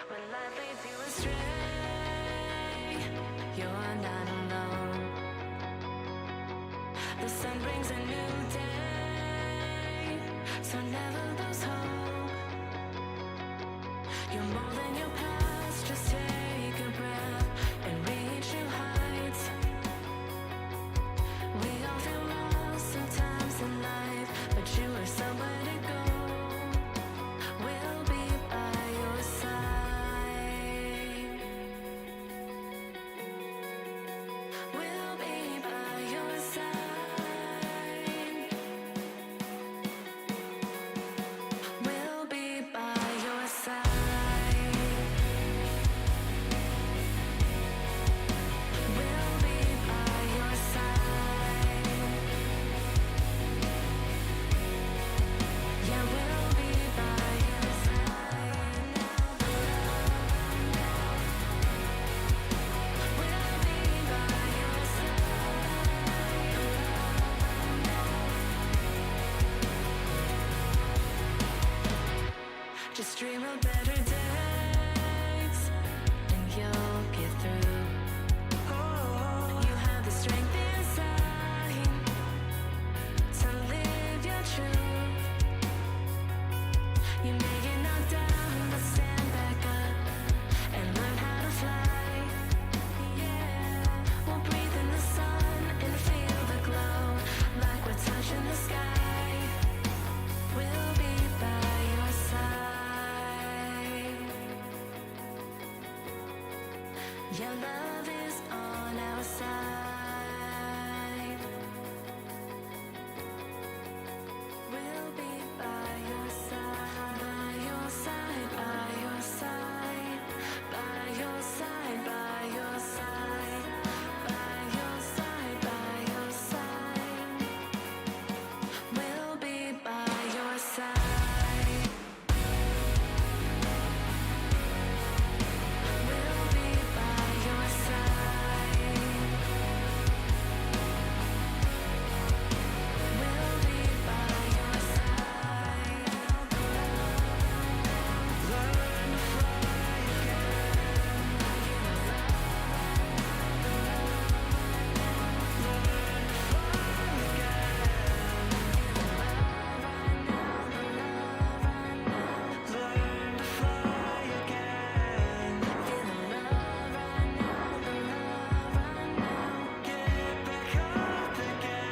When life leads you astray, you're not alone. The sun brings a new day, so never lose hope. You're more than your past, just take a breath and reach new heights. We all feel lost sometimes in life, but you are somewhere to go. We'll be by your side. We'll be by your side. We'll be by your side. We'll be by your side. Yeah, we'll be by your side. We'll be by your side. Just dream of better days, and you'll get through. You have the strength inside to live your truth. You may get knocked down, but stand back up and learn how to fly. Yeah, we'll breathe in the sun and feel the glow, like we're touching the sky. We'll be by your side. Your love is on our side. We'll be by your side, by your side, by your side, by your side, by your side, by your side, by your side. We'll be by your side. We'll be by your side. We'll be by your side. Learn to fly again. Feel the love right now, the love right now. Get back up again.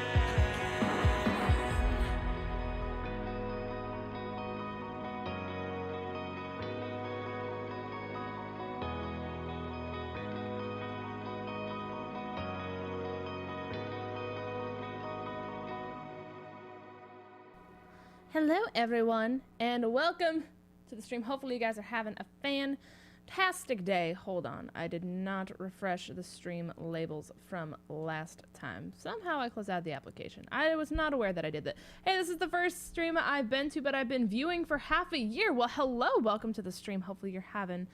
Hello, everyone, and welcome to the stream. Hopefully, you guys are having a fantastic day. Hold on, I did not refresh the stream labels from last time. Somehow I closed out the application. I was not aware that I did that. Hey, this is the first stream I've been to, but I've been viewing for half a year. Well, hello, welcome to the stream. Hopefully, you're having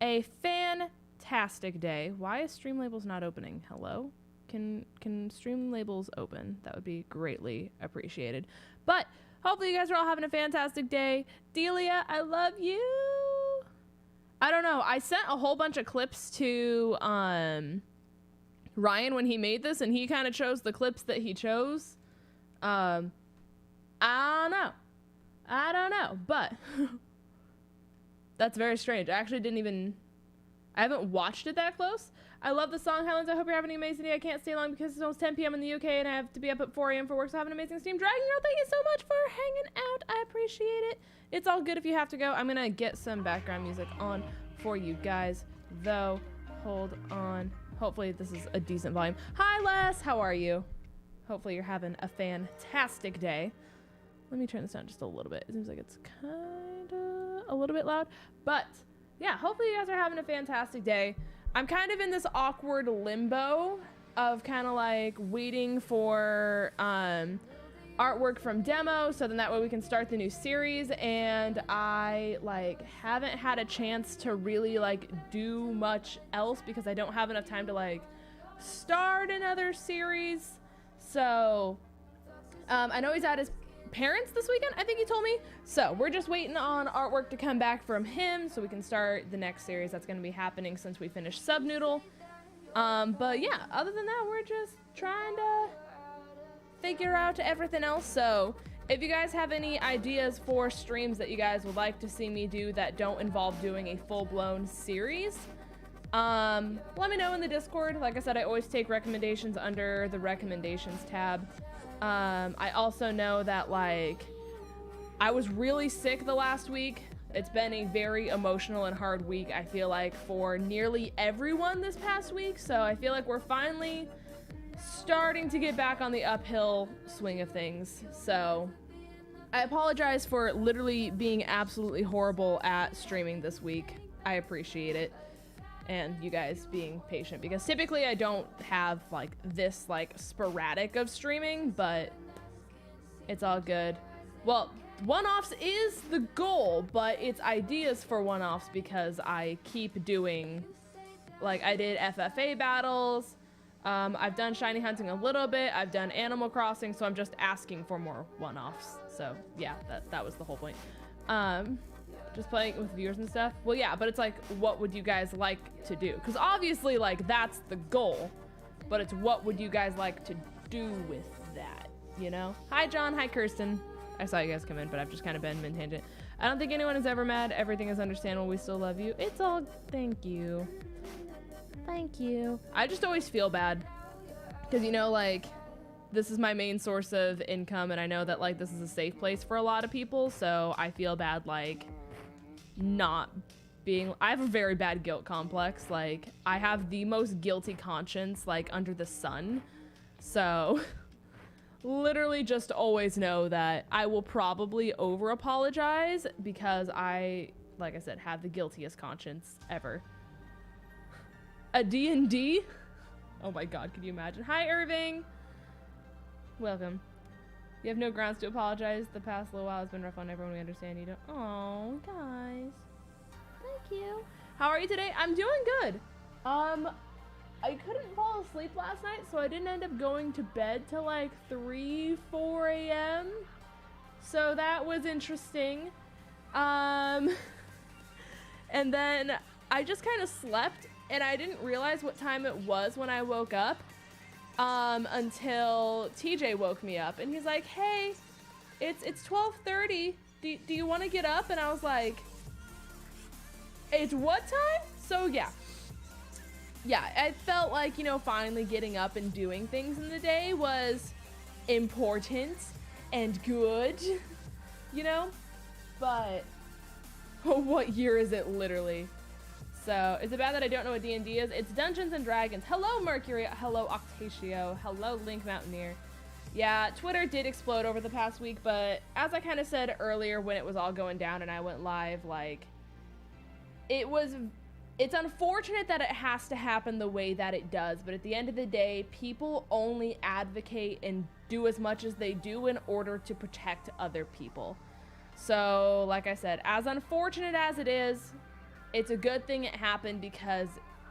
a fantastic day. Why is stream labels not opening? Hello? Can stream labels open? That would be greatly appreciated. But hopefully you guys are all having a fantastic day. Delia, I love you. I don't know. I sent a whole bunch of clips to Ryan when he made this, and he kind of chose the clips that he chose. I don't know, but that's very strange. I actually I haven't watched it that close. I love the song, Helens. I hope you're having an amazing day. I can't stay long because it's almost 10 p.m. in the UK and I have to be up at 4 a.m. for work, so have an amazing stream. Dragon Girl, thank you so much for hanging out. I appreciate it. It's all good if you have to go. I'm going to get some background music on for you guys, though. Hold on. Hopefully this is a decent volume. Hi, Les. How are you? Hopefully you're having a fantastic day. Let me turn this down just a little bit. It seems like it's kind of a little bit loud. But, yeah, hopefully you guys are having a fantastic day. I'm kind of in this awkward limbo of kind of like waiting for artwork from demo, so then that way we can start the new series, and I like haven't had a chance to really like do much else because I don't have enough time to like start another series. So I know he's at his parents this weekend, I think he told me. So we're just waiting on artwork to come back from him so we can start the next series that's going to be happening since we finished Subnoodle. But yeah, other than that, we're just trying to figure out everything else. So if you guys have any ideas for streams that you guys would like to see me do that don't involve doing a full-blown series, let me know in the Discord. Like I said, I always take recommendations under the recommendations tab. I also know that, like, I was really sick the last week. It's been a very emotional and hard week, I feel like, for nearly everyone this past week. So I feel like we're finally starting to get back on the uphill swing of things. So I apologize for literally being absolutely horrible at streaming this week. I appreciate it. And you guys being patient, because typically I don't have like this like sporadic of streaming, but it's all good. Well, one-offs is the goal, but it's ideas for one-offs because I keep doing, like, I did FFA battles, I've done shiny hunting a little bit, I've done Animal Crossing, so I'm just asking for more one-offs. So yeah, that was the whole point. Just playing with viewers and stuff. Well, yeah, but it's like, what would you guys like to do? Because obviously, like, that's the goal, but it's what would you guys like to do with that, you know? Hi, John. Hi, Kirsten. I saw you guys come in, but I've just kind of been in tangent. I don't think anyone is ever mad. Everything is understandable. We still love you. It's all, thank you. Thank you. I just always feel bad because, you know, like, this is my main source of income, and I know that, like, this is a safe place for a lot of people, so I feel bad, like, not being, I have a very bad guilt complex. Like, I have the most guilty conscience, like, under the sun. So literally just always know that I will probably over apologize because I, like I said, have the guiltiest conscience ever. A D&D? Oh my god, could you imagine? Hi, Irving. Welcome. You have no grounds to apologize. The past little while has been rough on everyone. We understand you don't. Oh, guys. Thank you. How are you today? I'm doing good. I couldn't fall asleep last night, so I didn't end up going to bed till like 3, 4 a.m. So that was interesting. And then I just kind of slept, and I didn't realize what time it was when I woke up. Until TJ woke me up and he's like, hey, it's 12:30. Do you want to get up? And I was like, it's what time? So yeah, I felt like, you know, finally getting up and doing things in the day was important and good, you know, but what year is it literally? So, is it bad that I don't know what D&D is? It's Dungeons and Dragons. Hello, Mercury. Hello, Octatio. Hello, Link Mountaineer. Yeah, Twitter did explode over the past week, but as I kind of said earlier when it was all going down and I went live, like, it's unfortunate that it has to happen the way that it does, but at the end of the day, people only advocate and do as much as they do in order to protect other people. So, like I said, as unfortunate as it is, it's a good thing it happened because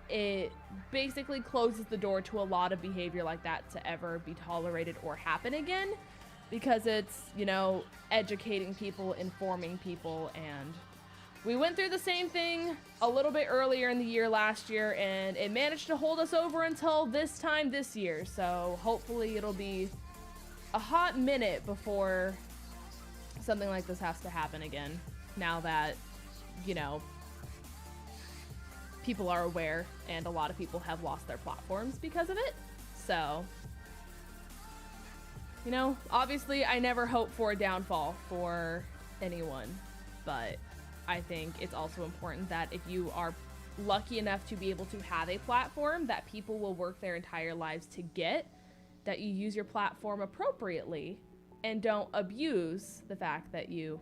it basically closes the door to a lot of behavior like that to ever be tolerated or happen again, because it's, you know, educating people, informing people, and we went through the same thing a little bit earlier in the year last year, and it managed to hold us over until this time this year, so hopefully it'll be a hot minute before something like this has to happen again, now that, you know, people are aware, and a lot of people have lost their platforms because of it. So, you know, obviously I never hope for a downfall for anyone, but I think it's also important that if you are lucky enough to be able to have a platform that people will work their entire lives to get, that you use your platform appropriately and don't abuse the fact that you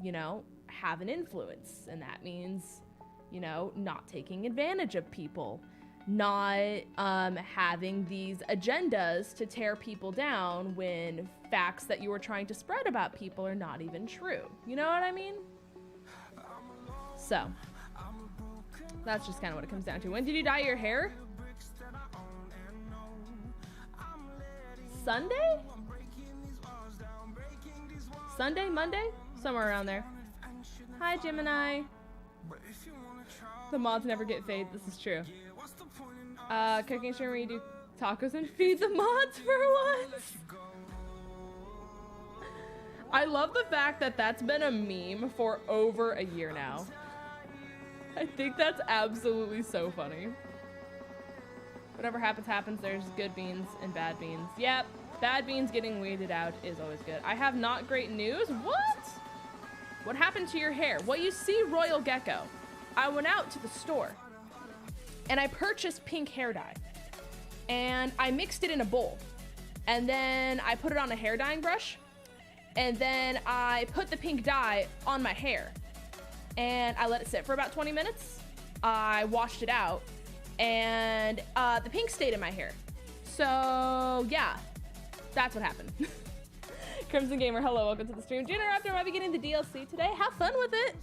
know, have an influence. And that means, you know, not taking advantage of people, not having these agendas to tear people down when facts that you were trying to spread about people are not even true. You know what I mean? So, that's just kind of what it comes down to. When did you dye your hair? Sunday? Sunday, Monday, somewhere around there. Hi, Gemini. The mods never get fade. This is true. Cooking stream where you do tacos and feed the mods for once. I love the fact that that's been a meme for over a year now. I think that's absolutely so funny. Whatever happens, happens. There's good beans and bad beans. Yep, bad beans getting weeded out is always good. I have not great news. What? What happened to your hair? Well, you see, Royal Gecko, I went out to the store and I purchased pink hair dye and I mixed it in a bowl and then I put it on a hair dyeing brush and then I put the pink dye on my hair and I let it sit for about 20 minutes. I washed it out and the pink stayed in my hair. So yeah, that's what happened. Crimson Gamer, hello, welcome to the stream. Junior Raptor might be getting the DLC today. Have fun with it.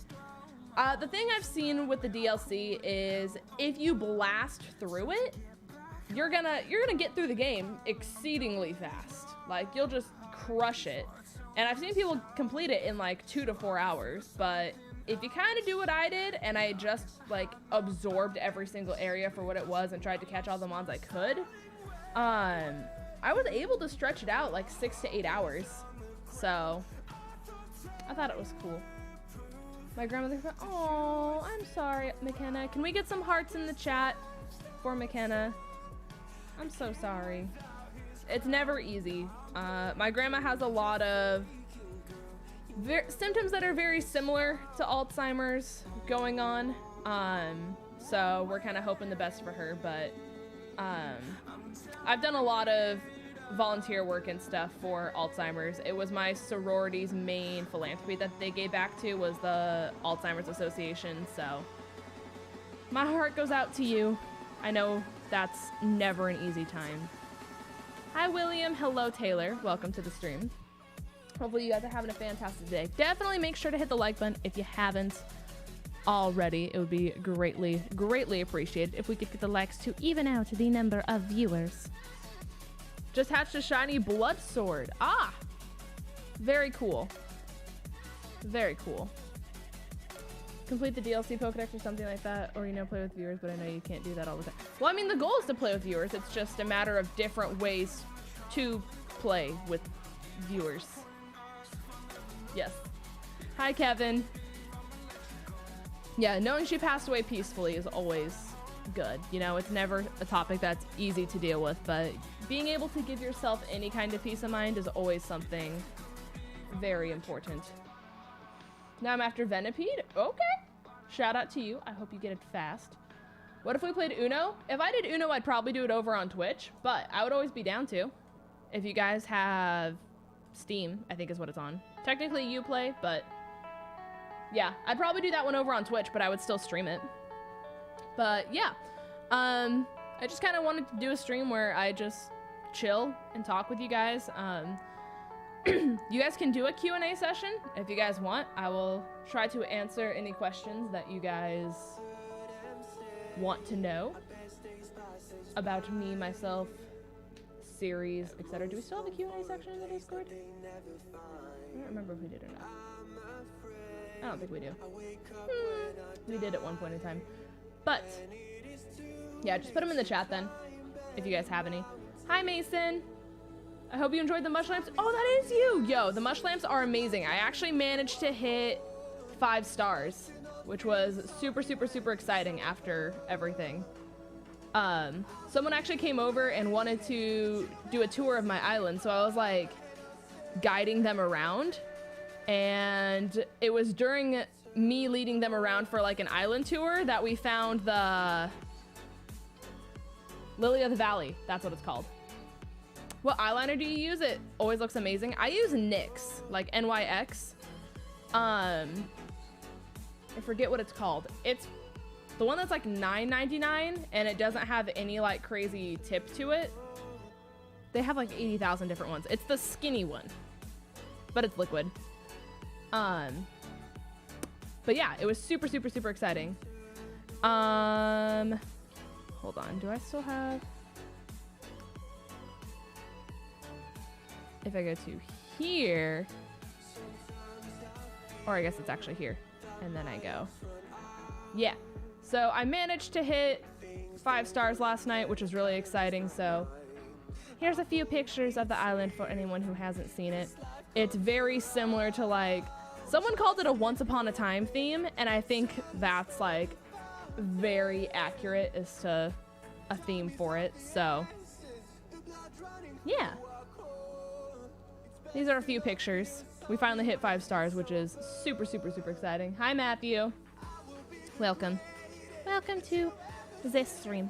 The thing I've seen with the DLC is if you blast through it, you're gonna get through the game exceedingly fast. Like, you'll just crush it. And I've seen people complete it in like 2 to 4 hours, but if you kind of do what I did and I just like absorbed every single area for what it was and tried to catch all the mons I could, I was able to stretch it out like 6 to 8 hours. So I thought it was cool. My grandmother said, "Oh, I'm sorry, McKenna. Can we get some hearts in the chat for McKenna? I'm so sorry." It's never easy. My grandma has a lot of symptoms that are very similar to Alzheimer's going on. So we're kind of hoping the best for her, but I've done a lot of volunteer work and stuff for Alzheimer's. It was my sorority's main philanthropy that they gave back to was the Alzheimer's Association, so my heart goes out to you. I know that's never an easy time. Hi William, hello Taylor, welcome to the stream. Hopefully you guys are having a fantastic day. Definitely make sure to hit the like button if you haven't already. It would be greatly appreciated if we could get the likes to even out the number of viewers. Just hatched a shiny blood sword. Ah! Very cool. Very cool. Complete the DLC Pokedex or something like that, or, you know, play with viewers, but I know you can't do that all the time. Well, I mean, the goal is to play with viewers. It's just a matter of different ways to play with viewers. Yes. Hi, Kevin. Yeah, knowing she passed away peacefully is always good. You know, it's never a topic that's easy to deal with, but being able to give yourself any kind of peace of mind is always something very important. Now I'm after Venipede. Okay. Shout out to you. I hope you get it fast. What if we played Uno? If I did Uno, I'd probably do it over on Twitch, but I would always be down to. If you guys have Steam, I think is what it's on. Technically you play, but yeah, I'd probably do that one over on Twitch, but I would still stream it. But yeah, I just kind of wanted to do a stream where I just chill and talk with you guys. You guys can do a Q&A session if you guys want. I will try to answer any questions that you guys want to know about me, myself, series, etc. Do we still have a Q&A section in the Discord? I don't remember if we did or not. I don't think we do. We did at one point in time. But yeah, just put them in the chat then, if you guys have any. Hi, Mason. I hope you enjoyed the mush lamps. Oh, that is you. Yo, the mush lamps are amazing. I actually managed to hit 5 stars, which was super exciting after everything. Someone actually came over and wanted to do a tour of my island, so I was like guiding them around, and it was during me leading them around for like an island tour that we found the Lily of the Valley. That's what it's called. What eyeliner do you use? It always looks amazing. I use NYX, like NYX. I forget what it's called. It's the one that's like $9.99 and it doesn't have any like crazy tip to it. They have like 80,000 different ones. It's the skinny one, but it's liquid. But yeah, it was super exciting. Hold on, do I still have? If I go to here, Or I guess it's actually here. And then I go. Yeah. So I managed to hit 5 stars last night, which was really exciting. So here's a few pictures of the island for anyone who hasn't seen it. It's very similar to like, someone called it a Once Upon a Time theme, and I think that's like very accurate as to a theme for it. So yeah. These are a few pictures. We finally hit 5 stars, which is super, super, super exciting. Hi, Matthew. Welcome. Welcome to this stream.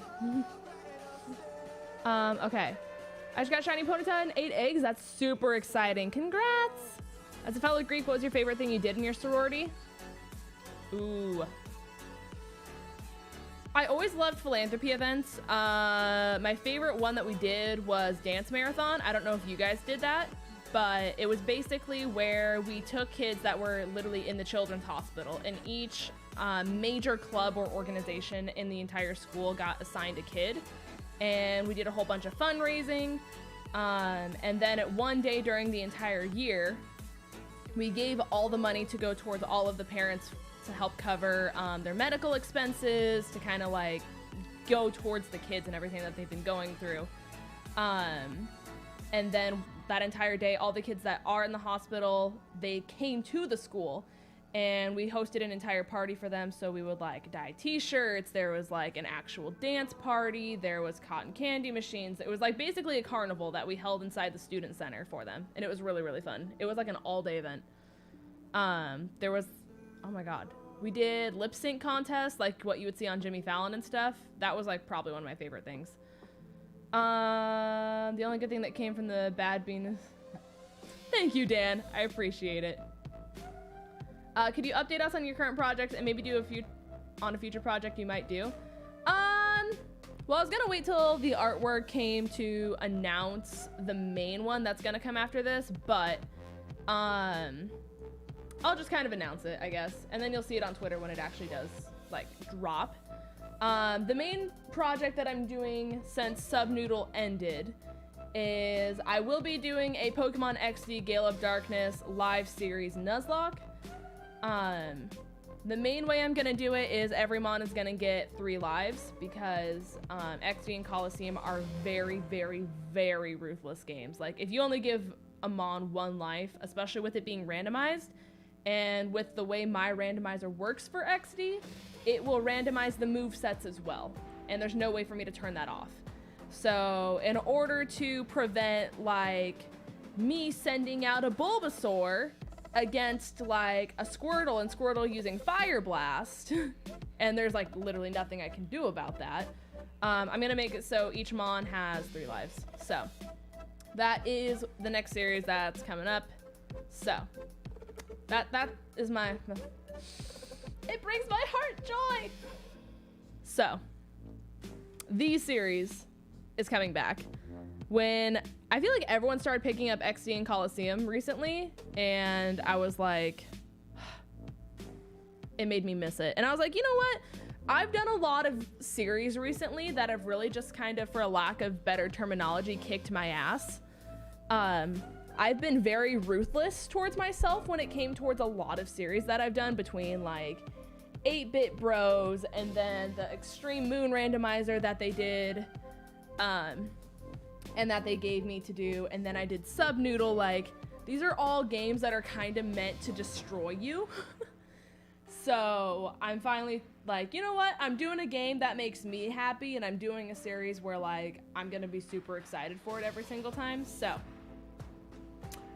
Okay. I just got shiny ponytail and 8 eggs. That's super exciting. Congrats. As a fellow Greek, what was your favorite thing you did in your sorority? Ooh. I always loved philanthropy events. My favorite one that we did was dance marathon. I don't know if you guys did that, but it was basically where we took kids that were literally in the children's hospital, and each major club or organization in the entire school got assigned a kid, and we did a whole bunch of fundraising. And then at one day during the entire year, we gave all the money to go towards all of the parents to help cover their medical expenses, to kind of like go towards the kids and everything that they've been going through. And then that entire day, all the kids that are in the hospital, they came to the school, and we hosted an entire party for them. So we would like dye t-shirts, there was like an actual dance party, there was cotton candy machines. It was like basically a carnival that we held inside the student center for them, and it was really, really fun. It was like an all-day event. There was, oh my god, we did lip sync contests like what you would see on Jimmy Fallon and stuff. That was like probably one of my favorite things. The only good thing that came from the bad bean is... Thank you, Dan. I appreciate it. Could you update us on your current project and maybe do a future project you might do? Well, I was gonna wait till the artwork came to announce the main one that's gonna come after this, but I'll just kind of announce it, I guess, and then you'll see it on Twitter when it actually does like drop. The main project that I'm doing since Subnoodle ended is I will be doing a Pokemon XD Gale of Darkness live series Nuzlocke. The main way I'm gonna do it is every mon is gonna get 3 lives, because XD and Coliseum are very, very, very ruthless games. Like, if you only give a mon 1 life, especially with it being randomized, and with the way my randomizer works for XD, it will randomize the move sets as well, and there's no way for me to turn that off. So in order to prevent like me sending out a Bulbasaur against like a Squirtle, and Squirtle using Fire Blast, and there's like literally nothing I can do about that, I'm gonna make it so each mon has 3 lives. So that is the next series that's coming up. So that is my... It brings my heart joy. So, the series is coming back. When I feel like everyone started picking up XD and Coliseum recently, and I was like, it made me miss it. And I was like, you know what? I've done a lot of series recently that have really just kind of, for a lack of better terminology, kicked my ass. I've been very ruthless towards myself when it came towards a lot of series that I've done, between like 8-Bit Bros and then the Extreme Moon randomizer that they did, and that they gave me to do, and then I did Subnoodle. Like, these are all games that are kind of meant to destroy you. So I'm finally like, you know what? I'm doing a game that makes me happy, and I'm doing a series where like I'm gonna be super excited for it every single time. So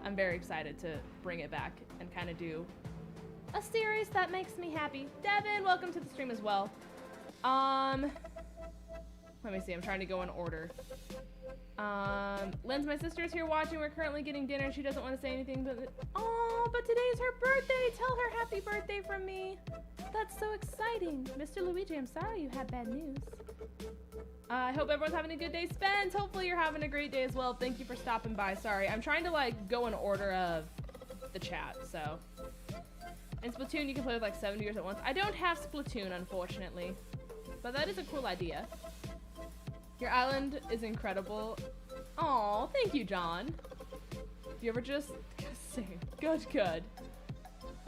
I'm very excited to bring it back and kind of do a series that makes me happy. Devin, welcome to the stream as well. Let me see, I'm trying to go in order. Lynn's, my sister's here watching. We're currently getting dinner. She doesn't want to say anything, but but today's her birthday. Tell her happy birthday from me. That's so exciting. Mr. Luigi, I'm sorry you had bad news. I hope everyone's having a good day spent. Hopefully you're having a great day as well. Thank you for stopping by. Sorry, I'm trying to like go in order of the chat, so. In Splatoon, you can play with like 7 viewers at once. I don't have Splatoon, unfortunately, but that is a cool idea. Your island is incredible. Aw, thank you, John. Do you ever just sing? Good, good.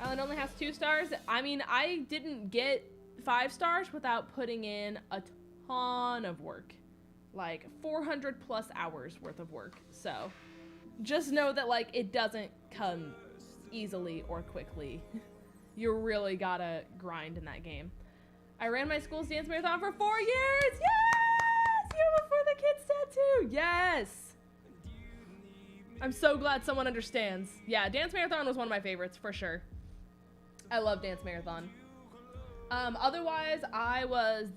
Island only has 2 stars. I mean, I didn't get 5 stars without putting in a ton of work. Like 400 plus hours worth of work. So just know that like it doesn't come easily or quickly. You really gotta grind in that game. I ran my school's dance marathon for 4 years. Yes! Year before the kids tattoo. Yes! I'm so glad someone understands. Yeah, dance marathon was one of my favorites for sure. I love dance marathon. Otherwise, I was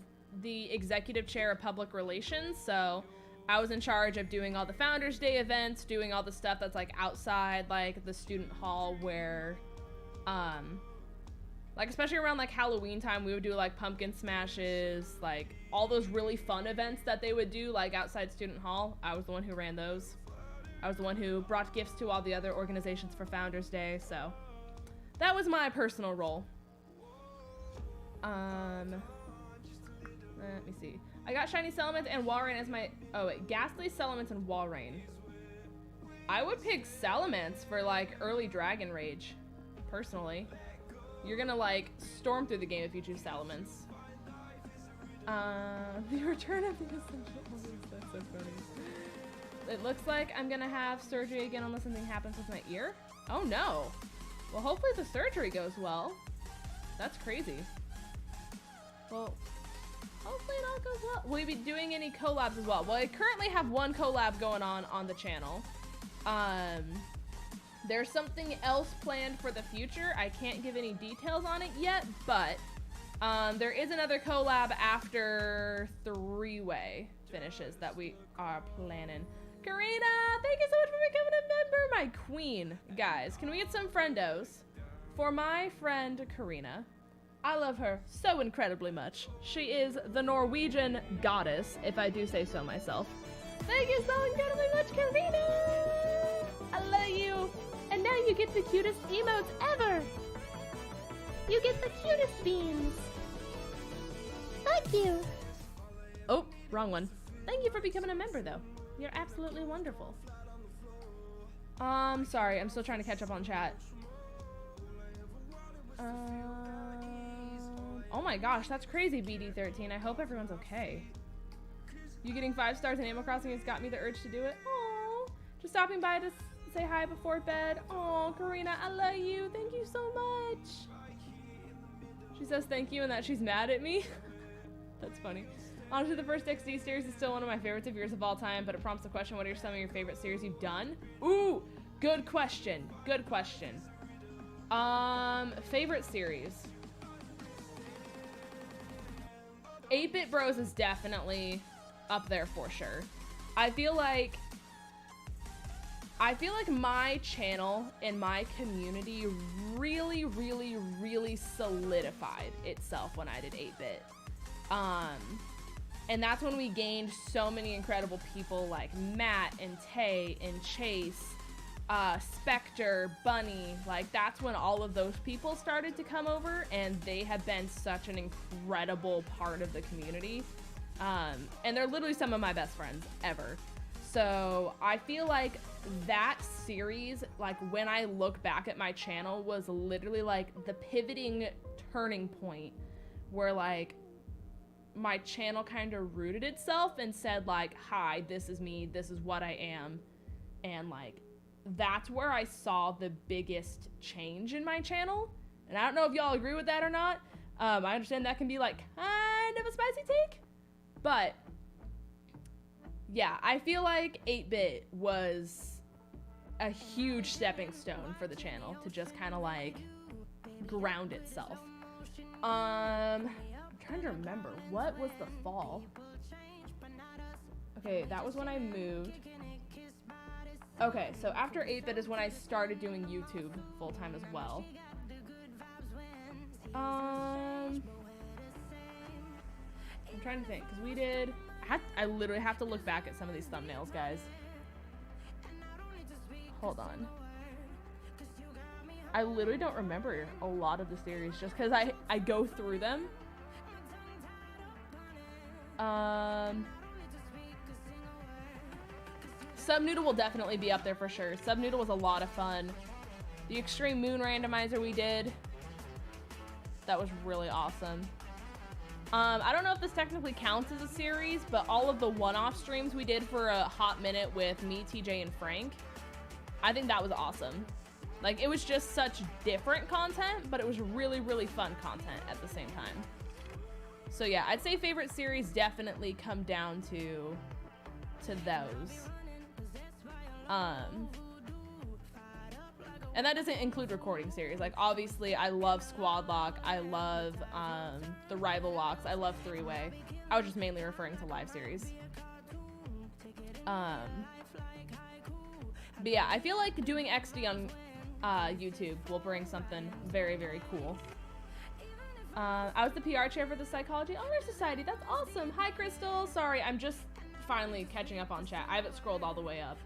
the executive chair of public relations, so I was in charge of doing all the Founders Day events, doing all the stuff that's like outside like the student hall where like especially around like Halloween time, we would do like pumpkin smashes, like all those really fun events that they would do like outside student hall. I was the one who ran those. I was the one who brought gifts to all the other organizations for Founders Day, so that was my personal role. Let me see. I got Shiny Salamence and Walrein as my... Oh, wait. Ghastly, Salamence, and Walrein. I would pick Salamence for, like, early Dragon Rage, personally. You're gonna, like, storm through the game if you choose Salamence. The return of the essential oils. That's so funny. It looks like I'm gonna have surgery again unless something happens with my ear. Oh, no. Well, hopefully the surgery goes well. That's crazy. Well... hopefully it all goes well. Will we be doing any collabs as well? Well, I currently have one collab going on the channel. There's something else planned for the future. I can't give any details on it yet, but there is another collab after 3-way finishes that we are planning. Karina, thank you so much for becoming a member, my queen. Guys, can we get some friendos for my friend Karina? I love her so incredibly much. She is the Norwegian goddess, if I do say so myself. Thank you so incredibly much, Karina! I love you! And now you get the cutest emotes ever! You get the cutest beans! Thank you! Oh, wrong one. Thank you for becoming a member, though. You're absolutely wonderful. Sorry, I'm still trying to catch up on chat. Oh my gosh, that's crazy, BD13. I hope everyone's okay. You getting 5 stars in Animal Crossing has got me the urge to do it. Aww. Just stopping by to say hi before bed. Aw, Karina, I love you. Thank you so much. She says thank you and that she's mad at me. That's funny. Honestly, the first XD series is still one of my favorites of yours of all time, but it prompts the question, what are some of your favorite series you've done? Ooh, good question. Good question. Favorite series. 8-Bit Bros is definitely up there for sure. I feel like my channel and my community really, really, really solidified itself when I did 8-Bit. And that's when we gained so many incredible people like Matt and Tay and Chase, Spectre, Bunny. Like, that's when all of those people started to come over, and they have been such an incredible part of the community. And they're literally some of my best friends ever. So I feel like that series, like when I look back at my channel, was literally like the pivoting turning point where like my channel kind of rooted itself and said like, hi, this is me, this is what I am. And like, that's where I saw the biggest change in my channel. And I don't know if y'all agree with that or not. I understand that can be like kind of a spicy take, but yeah, I feel like 8-Bit was a huge stepping stone for the channel to just kind of like ground itself. I'm trying to remember, what was the fall? Okay, that was when I moved. Okay, so after 8-Bit is when I started doing YouTube full-time as well. I'm trying to think, because we did... I literally have to look back at some of these thumbnails, guys. Hold on. I literally don't remember a lot of the series just because I go through them. Subnoodle will definitely be up there for sure. Subnoodle was a lot of fun. The Extreme Moon Randomizer we did. That was really awesome. I don't know if this technically counts as a series, but all of the one-off streams we did for a hot minute with me, TJ, and Frank, I think that was awesome. Like, it was just such different content, but it was really, really fun content at the same time. So yeah, I'd say favorite series definitely come down to those. And that doesn't include recording series. Like, obviously, I love Squad Lock. I love the Rival Locks. I love Three Way. I was just mainly referring to live series. But yeah, I feel like doing XD on YouTube will bring something very, very cool. I was the PR chair for the Psychology Honor Society. That's awesome. Hi, Crystal. Sorry, I'm just finally catching up on chat. I haven't scrolled all the way up.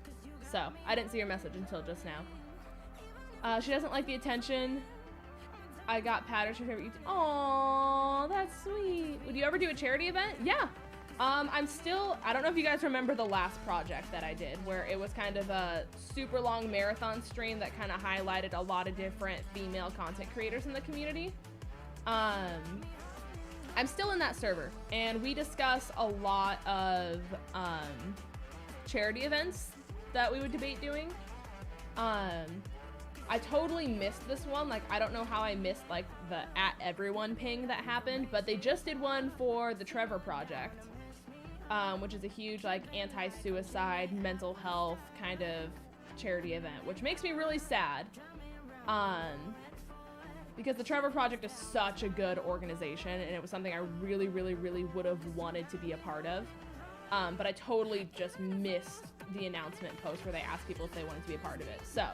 So, I didn't see your message until just now. She doesn't like the attention. I got Patter's her favorite YouTube. Aww, that's sweet. Would you ever do a charity event? Yeah. I don't know if you guys remember the last project that I did, where it was kind of a super long marathon stream that kind of highlighted a lot of different female content creators in the community. I'm still in that server, and we discuss a lot of charity events that we would debate doing. I totally missed this one. Like, I don't know how I missed like the @everyone ping that happened, but they just did one for the Trevor Project, which is a huge like anti-suicide, mental health kind of charity event, which makes me really sad. Because the Trevor Project is such a good organization, and it was something I really, really, really would have wanted to be a part of. But I totally just missed the announcement post where they asked people if they wanted to be a part of it. So,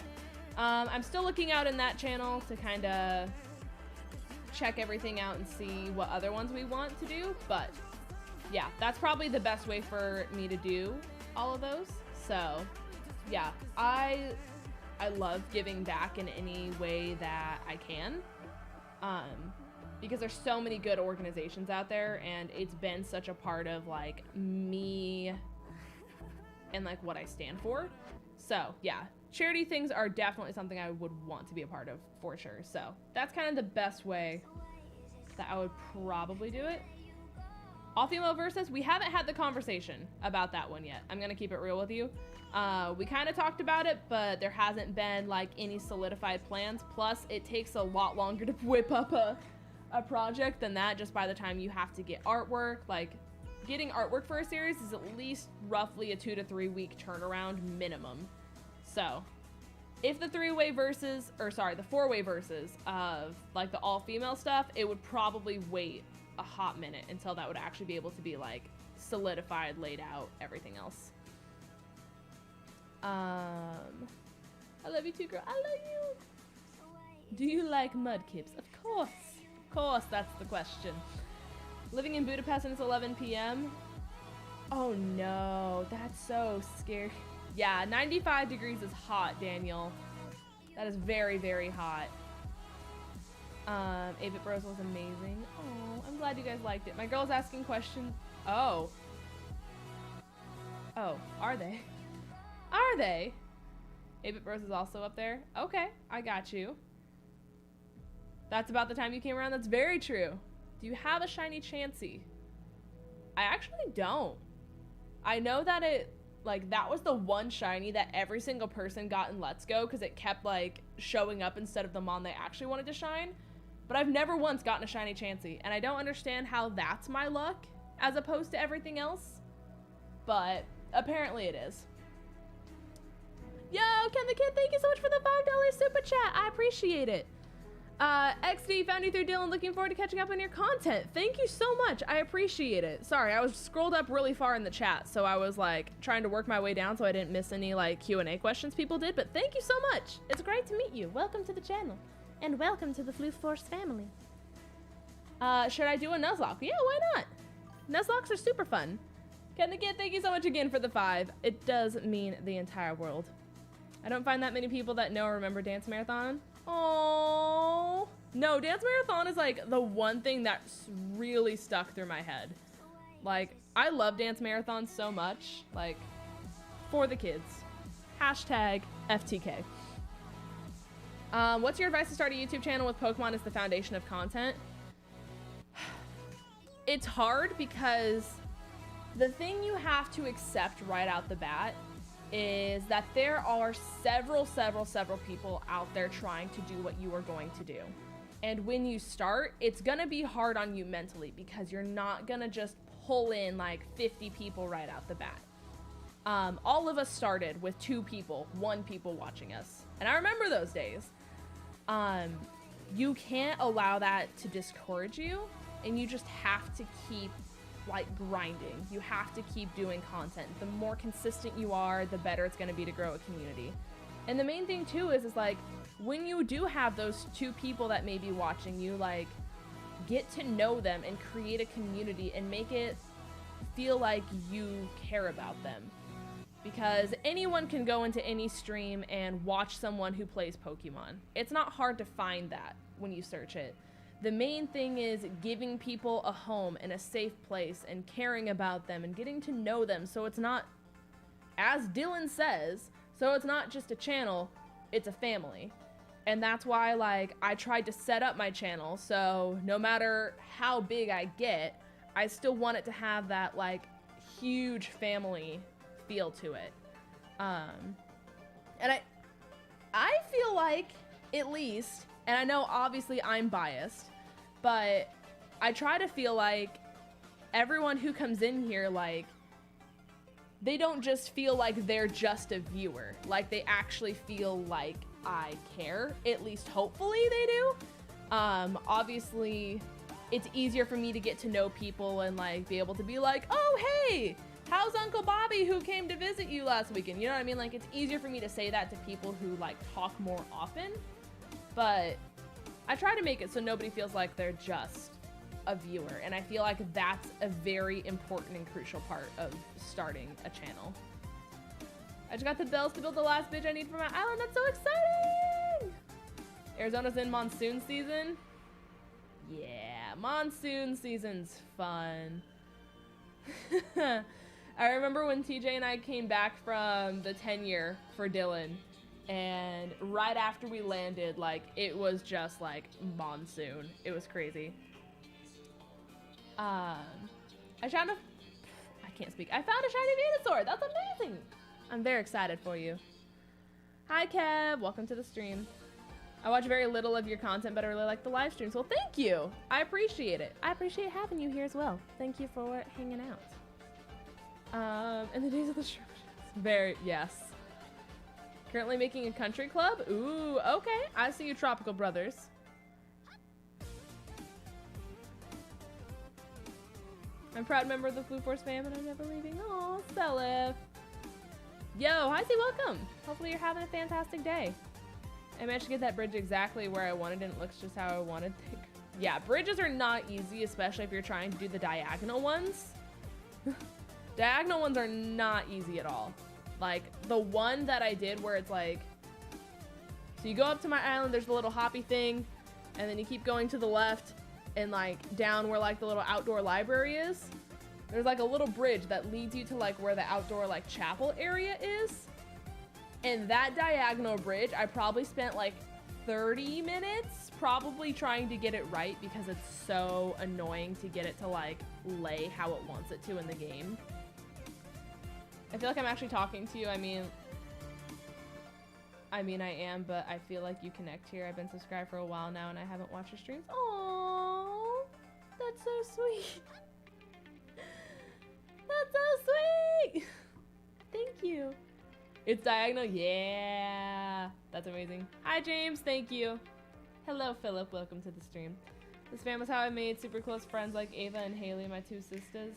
I'm still looking out in that channel to kind of check everything out and see what other ones we want to do. But yeah, that's probably the best way for me to do all of those. So yeah, I love giving back in any way that I can. Because there's so many good organizations out there, and it's been such a part of like me and like what I stand for. So yeah, charity things are definitely something I would want to be a part of for sure. So that's kind of the best way that I would probably do it. All female versus, we haven't had the conversation about that one yet. I'm gonna keep it real with you. We kind of talked about it, but there hasn't been like any solidified plans. Plus it takes a lot longer to whip up a project than that, just by the time you have to get artwork. Like, getting artwork for a series is at least roughly a 2 to 3 week turnaround minimum. So if the the 4-way versus of like the all-female stuff, it would probably wait a hot minute until that would actually be able to be like solidified, laid out, everything else. I love you too, girl. I love you. Do you like mudkips? Of course. Of course, that's the question. Living in Budapest and it's 11 p.m. Oh no, that's so scary. Yeah, 95 degrees is hot, Daniel. That is very, very hot. 8-Bit Bros was amazing. Oh, I'm glad you guys liked it. My girl's asking questions. Oh. Oh, are they? Are they? 8-Bit Bros is also up there. Okay, I got you. That's about the time you came around. That's very true. Do you have a shiny Chansey? I actually don't. I know that that was the one shiny that every single person got in Let's Go because it kept like showing up instead of the mon they actually wanted to shine. But I've never once gotten a shiny Chansey, and I don't understand how that's my luck as opposed to everything else. But apparently it is. Yo, Ken the Kid, thank you so much for the $5 super chat. I appreciate it. XD, found you through Dylan. Looking forward to catching up on your content. Thank you so much. I appreciate it. Sorry, I was scrolled up really far in the chat, so I was like trying to work my way down so I didn't miss any like Q&A questions people did, but thank you so much. It's great to meet you. Welcome to the channel. And welcome to the Floof Force family. Should I do a Nuzlocke? Yeah, why not? Nuzlocks are super fun. Ken again, thank you so much again for the 5. It does mean the entire world. I don't find that many people that know or remember Dance Marathon. Oh no, Dance Marathon is like the one thing that's really stuck through my head. Like, I love Dance Marathon so much. Like, for the kids. #FTK. What's your advice to start a YouTube channel with Pokemon as the foundation of content? It's hard because the thing you have to accept right out the bat is that there are several people out there trying to do what you are going to do. And when you start, it's gonna be hard on you mentally because you're not gonna just pull in like 50 people right out the bat. All of us started with 2 people, 1 people watching us. And I remember those days. You can't allow that to discourage you, and you just have to keep like grinding. You have to keep doing content. The more consistent you are, the better it's gonna be to grow a community. And the main thing too is like, when you do have those 2 people that may be watching you, like, get to know them and create a community and make it feel like you care about them. Because anyone can go into any stream and watch someone who plays Pokemon. It's not hard to find that when you search it. The main thing is giving people a home and a safe place and caring about them and getting to know them, so it's not, as Dylan says, so it's not just a channel, it's a family. And that's why, like, I tried to set up my channel so no matter how big I get, I still want it to have that, like, huge family feel to it. And I feel like, at least, and I know obviously I'm biased, but I try to feel like everyone who comes in here, like, they don't just feel like they're just a viewer. Like, they actually feel like I care. At least hopefully they do. Obviously, it's easier for me to get to know people and, like, be able to be like, oh, hey, how's Uncle Bobby who came to visit you last weekend? You know what I mean? Like, it's easier for me to say that to people who, like, talk more often. But I try to make it so nobody feels like they're just a viewer. And I feel like that's a very important and crucial part of starting a channel. I just got the bells to build the last bridge I need for my island. That's so exciting! Arizona's in monsoon season. Yeah, monsoon season's fun. I remember when TJ and I came back from the 10-year for Dylan, and right after we landed, like, it was just like monsoon. It was crazy. I found a, I can't speak. I found a shiny Venusaur. That's amazing. I'm very excited for you. Hi, Kev. Welcome to the stream. I watch very little of your content, but I really like the live streams. Well, thank you. I appreciate it. I appreciate having you here as well. Thank you for hanging out. In the days of the stream. Very, yes. Currently making a country club? Ooh, okay. I see you, Tropical Brothers. I'm a proud member of the Foo Force fam, and I'm never leaving. Aw, Selif. Yo, hi, C, welcome. Hopefully you're having a fantastic day. I managed to get that bridge exactly where I wanted, and it looks just how I wanted. Yeah, bridges are not easy, especially if you're trying to do the diagonal ones. Diagonal ones are not easy at all. Like, the one that I did where it's like, so you go up to my island, there's the little hoppy thing, and then you keep going to the left, and like down where like the little outdoor library is, there's like a little bridge that leads you to like where the outdoor like chapel area is. And that diagonal bridge, I probably spent like 30 minutes probably trying to get it right because it's so annoying to get it to like lay how it wants it to in the game. I feel like I'm actually talking to you. I mean I am, but I feel like you connect here. I've been subscribed for a while now and I haven't watched your streams. Aww, that's so sweet. That's so sweet. Thank you. It's diagonal, yeah. That's amazing. Hi, James, thank you. Hello, Philip, welcome to the stream. This fam is how I made super close friends like Ava and Haley, my 2 sisters.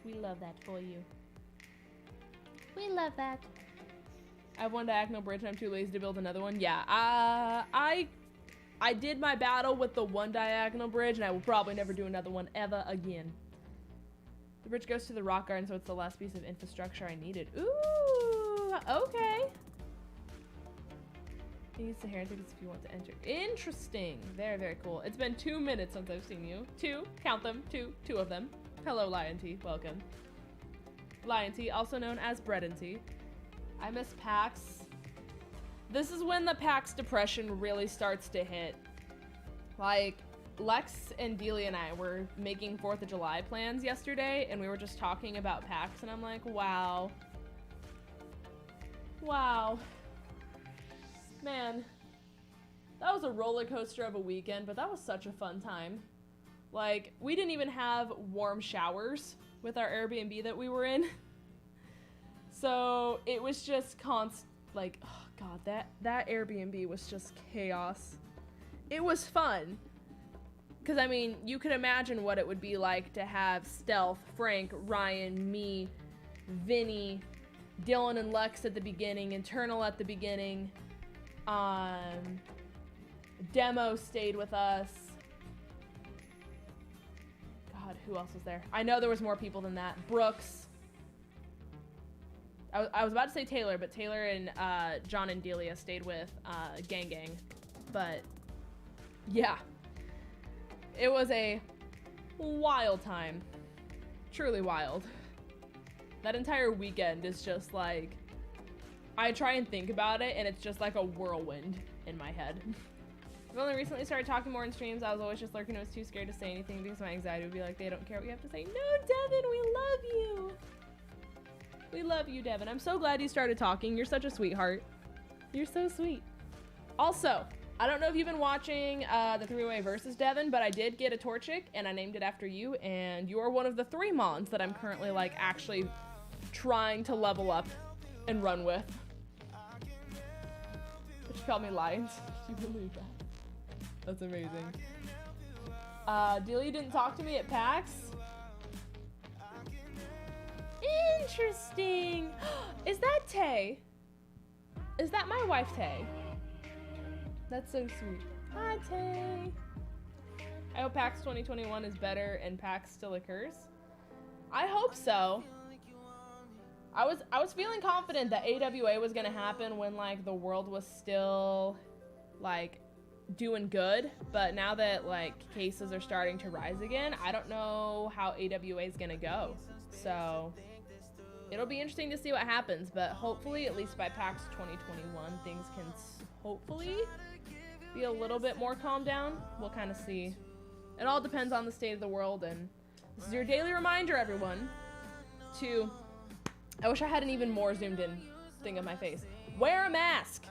We love that for you. We love that. I have one diagonal bridge and I'm too lazy to build another one. Yeah, I did my battle with the one diagonal bridge and I will probably never do another one ever again. The bridge goes to the rock garden, so it's the last piece of infrastructure I needed. Ooh, okay. You use the hair tickets if you want to enter. Interesting. Very, very cool. It's been 2 minutes since I've seen you. 2, count them, 2 of them. Hello, Lion T, welcome. Lion T, also known as Bread and Tea. I miss PAX. This is when the PAX depression really starts to hit. Like, Lex and Delia and I were making 4th of July plans yesterday, and we were just talking about PAX, and I'm like, wow. Wow. Man, that was a roller coaster of a weekend, but that was such a fun time. Like, we didn't even have warm showers with our Airbnb that we were in. So it was just like, oh god, that Airbnb was just chaos. It was fun. Because, I mean, you could imagine what it would be like to have Stealth, Frank, Ryan, me, Vinny, Dylan and Lex at the beginning, Internal at the beginning. Demo stayed with us. God, who else was there? I know there was more people than that. Brooks. I was about to say Taylor, but Taylor and John and Delia stayed with Gang Gang. But, yeah. It was a wild time. Truly wild. That entire weekend is just like, I try and think about it, and it's just like a whirlwind in my head. I've only recently started talking more in streams. I was always just lurking. I was too scared to say anything because my anxiety would be like, they don't care what you have to say. No, Devin, we love you. We love you, Devin. I'm so glad you started talking. You're such a sweetheart. You're so sweet. Also, I don't know if you've been watching the 3-way versus, Devin, but I did get a Torchic, and I named it after you, and you are one of the 3 mons that I'm currently, like, actually trying to level up and run with. But you called me Lions. You believe that? That's amazing. Delia didn't talk to me at PAX. Interesting. Is that Tay? Is that my wife, Tay? That's so sweet. Hi, Tay. I hope PAX 2021 is better and PAX still occurs. I hope so. I was feeling confident that AWA was gonna happen when like the world was still like doing good, but now that like cases are starting to rise again, I don't know how AWA is gonna go. So it'll be interesting to see what happens, but hopefully at least by PAX 2021 things can hopefully be a little bit more calmed down. We'll kind of see. It all depends on the state of the world, and this is your daily reminder, everyone, to, I wish I had an even more zoomed in thing of my face. Wear a mask.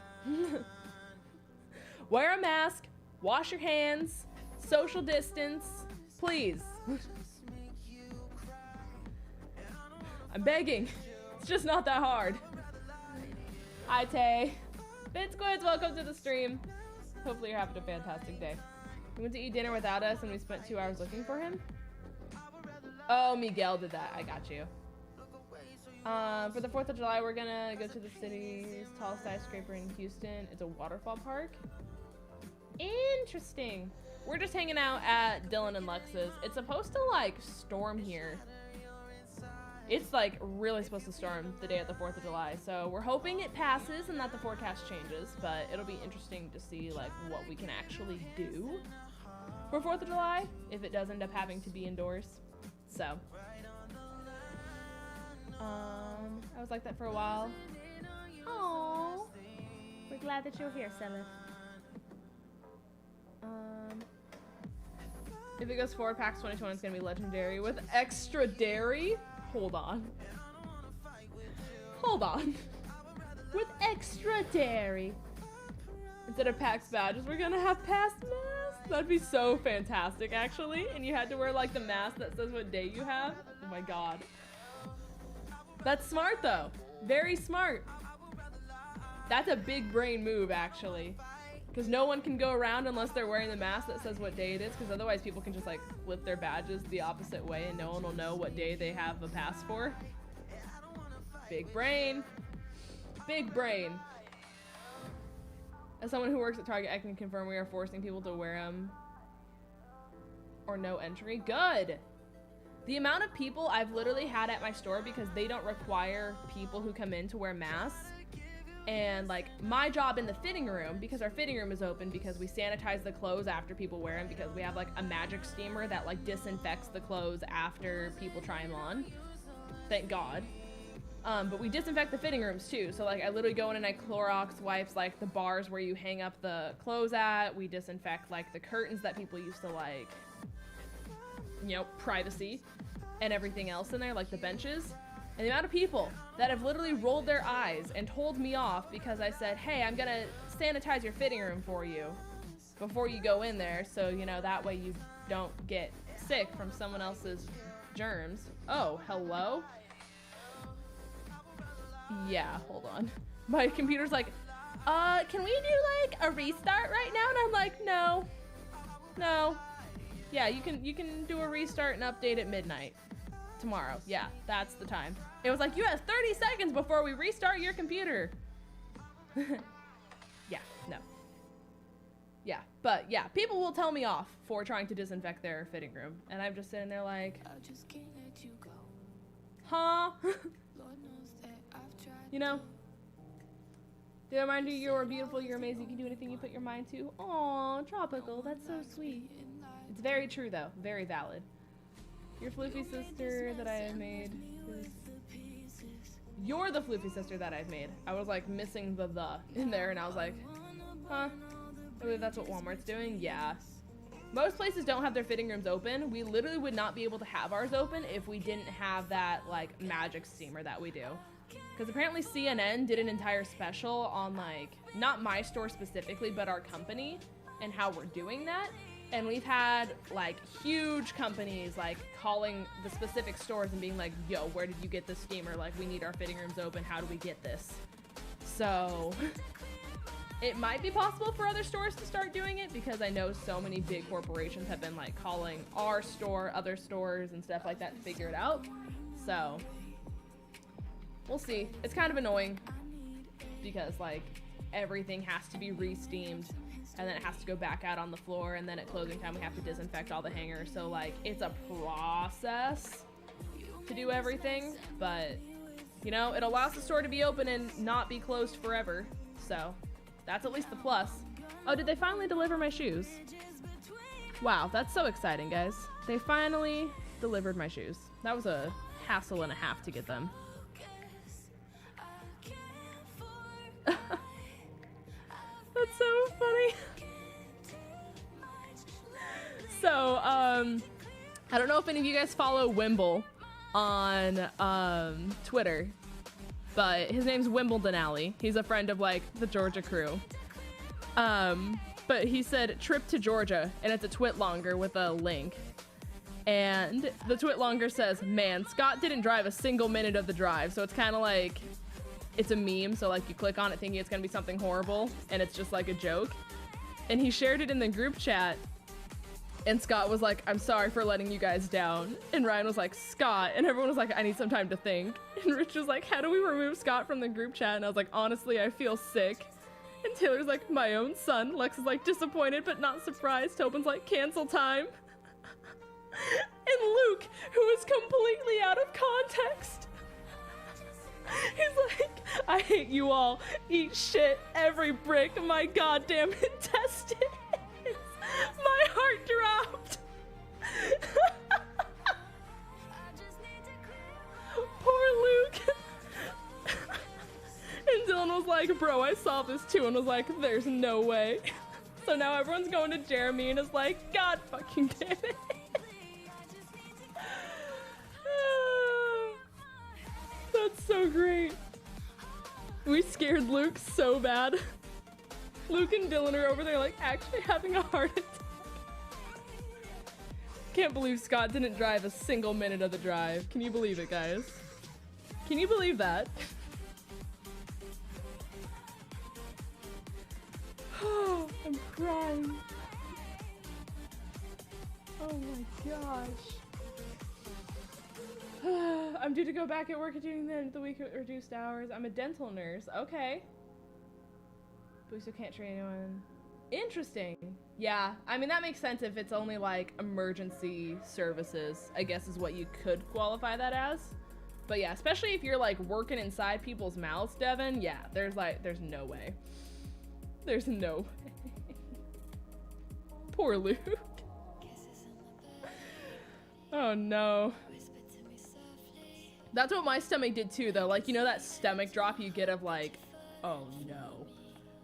Wear a mask, wash your hands, social distance, please. I'm begging. It's just not that hard. Hi, Tay. Bitsquids, welcome to the stream. Hopefully you're having a fantastic day. He went to eat dinner without us and we spent 2 hours looking for him. Oh, Miguel did that. I got you. For the 4th of July, we're gonna go to the city's tallest skyscraper in Houston. It's a waterfall park. Interesting. We're just hanging out at Dylan and Lex's. It's supposed to like storm here. It's like really supposed to storm the day of the 4th of July, so we're hoping it passes and that the forecast changes, but it'll be interesting to see like what we can actually do for 4th of July if it does end up having to be indoors. So, I was like that for a while. Aww. We're glad that you're here, Selith. If it goes forward, PAX 2020 is gonna be legendary with extra dairy. Hold on. Hold on. With extra dairy. Instead of PAX badges, we're gonna have past masks. That'd be so fantastic, actually. And you had to wear like the mask that says what day you have. Oh my god. That's smart though. Very smart. That's a big brain move, actually. Because no one can go around unless they're wearing the mask that says what day it is, because otherwise people can just like flip their badges the opposite way and no one will know what day they have a pass for. Big brain. Big brain. As someone who works at Target, I can confirm we are forcing people to wear them or no entry. Good. The amount of people I've literally had at my store because they don't require people who come in to wear masks. And like my job in the fitting room, because our fitting room is open because we sanitize the clothes after people wear them, because we have like a magic steamer that like disinfects the clothes after people try them on. Thank God. But we disinfect the fitting rooms too. So like I literally go in and I Clorox wipes like the bars where you hang up the clothes at. We disinfect like the curtains that people used to like, you know, privacy and everything else in there, like the benches. And the amount of people that have literally rolled their eyes and told me off because I said, hey, I'm gonna sanitize your fitting room for you before you go in there. So, you know, that way you don't get sick from someone else's germs. Oh, hello? Yeah, hold on. My computer's like, can we do like a restart right now? And I'm like, no. Yeah, you can do a restart and update at midnight tomorrow. Yeah, that's the time. It was like, you have 30 seconds before we restart your computer. Yeah, no. Yeah, but yeah, people will tell me off for trying to disinfect their fitting room. And I'm just sitting there like, huh? You know? They remind you you're beautiful, you're amazing, you can do anything you put your mind to. Aw, tropical, that's so sweet. It's very true though, very valid. Your floofy sister that I have made is... You're the floofy sister that I've made. I was like missing the in there and I was like, huh? I believe that's what Walmart's doing? Yeah. Most places don't have their fitting rooms open. We literally would not be able to have ours open if we didn't have that like magic steamer that we do. Because apparently CNN did an entire special on like, not my store specifically, but our company and how we're doing that. And we've had like huge companies like calling the specific stores and being like, yo, where did you get this steamer? Like, we need our fitting rooms open. How do we get this? So it might be possible for other stores to start doing it because I know so many big corporations have been like calling our store, other stores and stuff like that to figure it out. So we'll see. It's kind of annoying because like everything has to be re-steamed and then it has to go back out on the floor, and then at closing time we have to disinfect all the hangers. So like it's a process to do everything, but you know, it allows the store to be open and not be closed forever. So that's at least the plus. Oh, did they finally deliver my shoes? Wow, that's so exciting, guys. They finally delivered my shoes. That was a hassle and a half to get them. That's so funny. So, I don't know if any of you guys follow Wimble on Twitter, but his name's Wimbledon Alley. He's a friend of like the Georgia crew. But he said trip to Georgia, and it's a twit longer with a link. And the twit longer says, man, Scott didn't drive a single minute of the drive. So it's kind of like, it's a meme, so like you click on it thinking it's gonna be something horrible, and it's just like a joke. And he shared it in the group chat, and Scott was like, I'm sorry for letting you guys down. And Ryan was like, Scott, and everyone was like, I need some time to think. And Rich was like, how do we remove Scott from the group chat? And I was like, honestly, I feel sick. And Taylor's like, my own son. Lex is like, disappointed but not surprised. Tobin's like, cancel time. And Luke, who is completely out of context, he's like, I hate you all. Eat shit, every brick, my goddamn intestines. My heart dropped. Poor Luke. And Dylan was like, bro, I saw this too, and was like, there's no way. So now everyone's going to Jeremy and is like, God fucking damn it. That's so great. We scared Luke so bad. Luke and Dylan are over there like actually having a heart attack. Can't believe Scott didn't drive a single minute of the drive. Can you believe it, guys? Can you believe that? I'm crying. Oh my gosh. I'm due to go back at work at doing the week at reduced hours. I'm a dental nurse. Okay. But we still can't train anyone. Interesting. Yeah, I mean, that makes sense if it's only like emergency services, I guess is what you could qualify that as. But yeah, especially if you're like working inside people's mouths, Devin, yeah, there's no way. There's no way. Poor Luke. Oh no. That's what my stomach did too, though. Like, you know that stomach drop you get of like, oh no.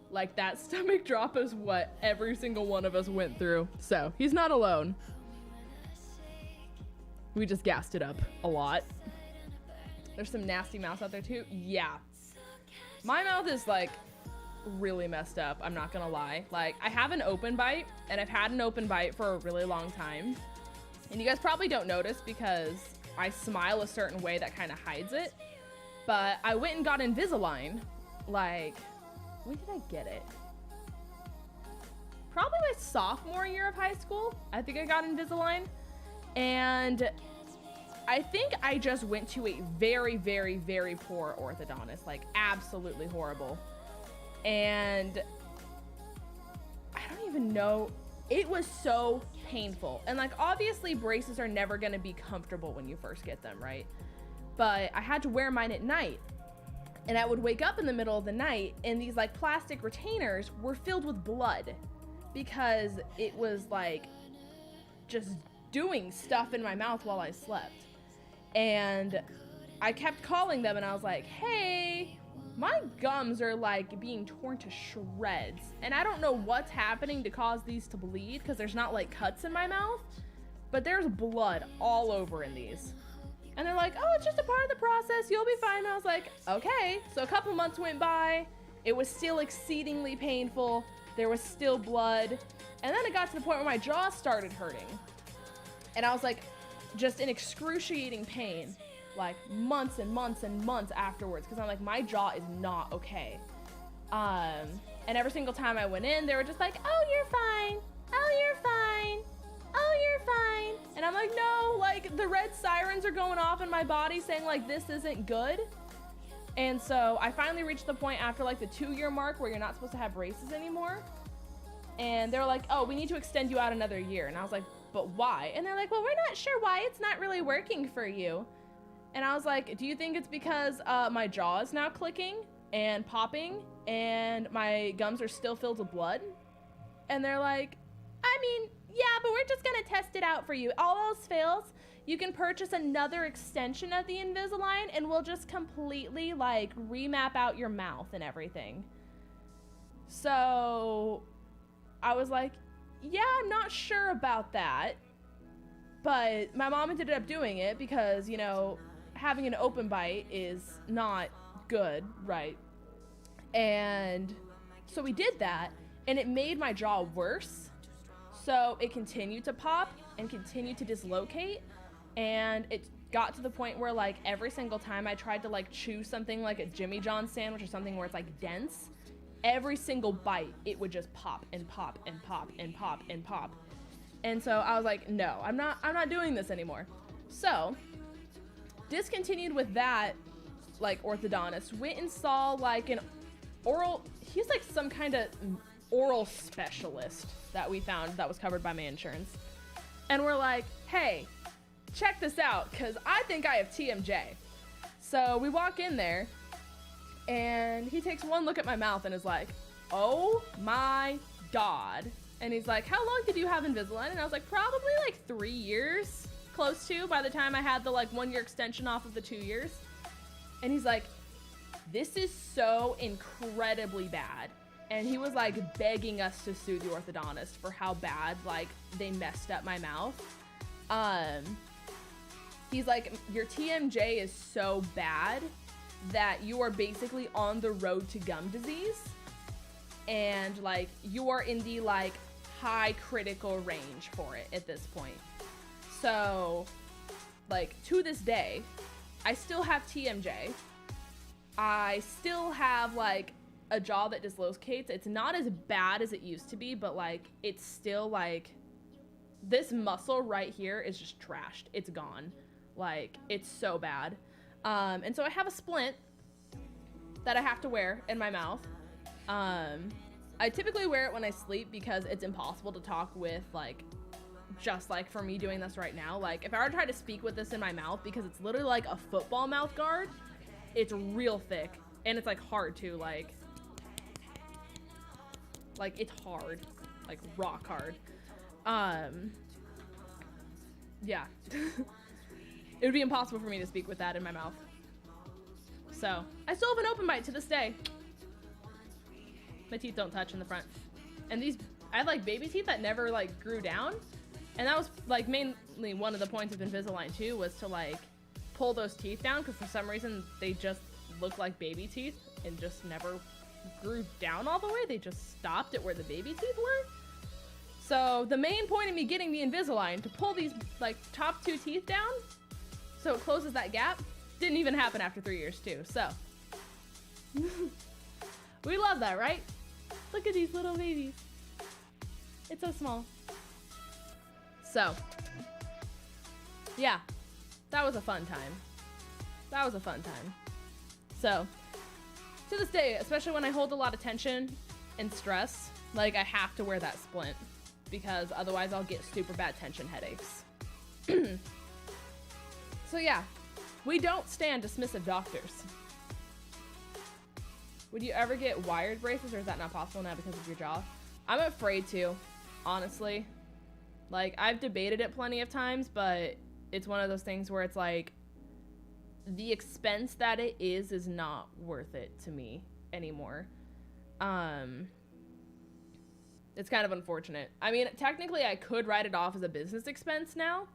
Like, that stomach drop is what every single one of us went through. So, he's not alone. We just gassed it up a lot. There's some nasty mouths out there too. Yeah. My mouth is like really messed up, I'm not gonna lie. Like, I have an open bite, and I've had an open bite for a really long time. And you guys probably don't notice because I smile a certain way that kind of hides it. But I went and got Invisalign. Like, when did I get it? Probably my sophomore year of high school. I think I got Invisalign. And I think I just went to a very, very, very poor orthodontist. Like, absolutely horrible. And I don't even know. It was so painful. And like, obviously braces are never going to be comfortable when you first get them, right? But I had to wear mine at night. And I would wake up in the middle of the night and these like plastic retainers were filled with blood because it was like just doing stuff in my mouth while I slept. And I kept calling them and I was like, hey, my gums are like being torn to shreds. And I don't know what's happening to cause these to bleed because there's not like cuts in my mouth, but there's blood all over in these. And they're like, oh, it's just a part of the process. You'll be fine. And I was like, okay. So a couple months went by. It was still exceedingly painful. There was still blood. And then it got to the point where my jaw started hurting. And I was like, just in excruciating pain, like months and months and months afterwards. Because I'm like, my jaw is not okay. And every single time I went in, they were just like, oh, you're fine. Oh, you're fine. Oh, you're fine. And I'm like, no, like the red sirens are going off in my body saying like, this isn't good. And so I finally reached the point after like the 2-year mark where you're not supposed to have braces anymore. And they're like, oh, we need to extend you out another year. And I was like, but why? And they're like, well, we're not sure why it's not really working for you. And I was like, do you think it's because my jaw is now clicking and popping and my gums are still filled with blood? And they're like, I mean, yeah, but we're just gonna test it out for you. All else fails, you can purchase another extension of the Invisalign and we'll just completely like remap out your mouth and everything. So I was like, yeah, I'm not sure about that. But my mom ended up doing it because, you know, having an open bite is not good, right? And so we did that and it made my jaw worse. So it continued to pop and continued to dislocate. And it got to the point where like every single time I tried to like chew something like a Jimmy John's sandwich or something where it's like dense, every single bite, it would just pop and pop and pop and pop and pop. And so I was like, no, I'm not doing this anymore. So discontinued with that, like orthodontist, went and saw like an oral, he's like some kind of oral specialist that we found that was covered by my insurance. And we're like, hey, check this out, because I think I have TMJ. So we walk in there, and he takes one look at my mouth and is like, oh my God. And he's like, how long did you have Invisalign? And I was like, probably like 3 years, close to, by the time I had the like 1-year extension off of the 2 years. And he's like, this is so incredibly bad. And he was like begging us to sue the orthodontist for how bad like they messed up my mouth. He's like, your TMJ is so bad that you are basically on the road to gum disease. And like you are in the like high critical range for it at this point. So like to this day, I still have TMJ. I still have like a jaw that dislocates. It's not as bad as it used to be, but like it's still like this muscle right here is just trashed. It's gone. Like it's so bad. And so I have a splint that I have to wear in my mouth. I typically wear it when I sleep because it's impossible to talk with like just like for me doing this right now. Like if I were to try to speak with this in my mouth, because it's literally like a football mouth guard, it's real thick and it's like hard too. Like it's hard, like rock hard. Yeah. It would be impossible for me to speak with that in my mouth. So, I still have an open bite to this day. My teeth don't touch in the front. And these, I have like baby teeth that never like grew down. And that was like mainly one of the points of Invisalign too, was to like pull those teeth down, because for some reason they just look like baby teeth and just never grew down all the way. They just stopped at where the baby teeth were. So the main point of me getting the Invisalign to pull these like top two teeth down so it closes that gap didn't even happen after 3 years too. So we love that, right? Look at these little babies. It's so small. So yeah, that was a fun time. That was a fun time. So to this day, especially when I hold a lot of tension and stress, like I have to wear that splint, because otherwise I'll get super bad tension headaches. So yeah, we don't stand dismissive doctors. Would you ever get wired braces, or is that not possible now because of your jaw? I'm afraid to, honestly. Like, I've debated it plenty of times, but it's one of those things where it's like, the expense that it is not worth it to me anymore. It's kind of unfortunate. I mean, technically I could write it off as a business expense now,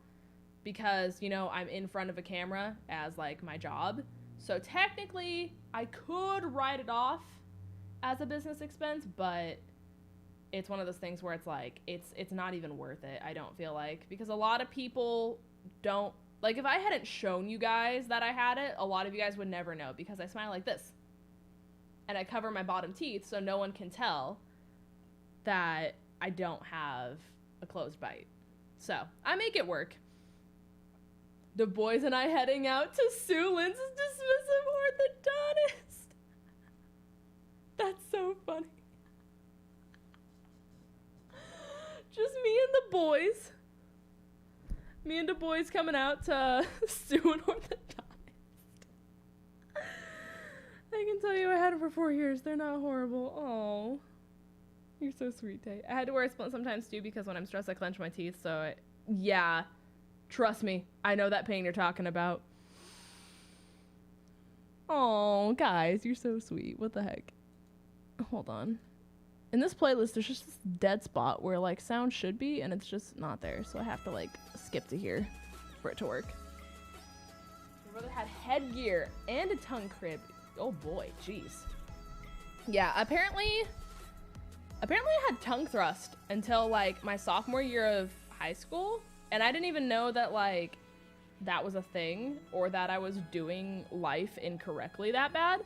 because, you know, I'm in front of a camera as like my job. So technically I could write it off as a business expense, but it's one of those things where it's like, it's not even worth it, I don't feel like, because a lot of people don't, like, if I hadn't shown you guys that I had it, a lot of you guys would never know, because I smile like this. And I cover my bottom teeth so no one can tell that I don't have a closed bite. So, I make it work. The boys and I heading out to Sue Lynn's dismissive orthodontist. That's so funny. Just me and the boys. Me and the boys coming out to Sue an orthodontist. I can tell you I had them for 4 years. They're not horrible. Oh, you're so sweet, Tay. I had to wear a splint sometimes too, because when I'm stressed I clench my teeth. So yeah, trust me, I know that pain you're talking about. Oh, guys, you're so sweet. What the heck? Hold on. In this playlist, there's just this dead spot where like sound should be, and it's just not there. So I have to like skip to here for it to work. My brother had headgear and a tongue crib. Oh boy, jeez. Yeah, apparently I had tongue thrust until like my sophomore year of high school, and I didn't even know that like that was a thing, or that I was doing life incorrectly that bad.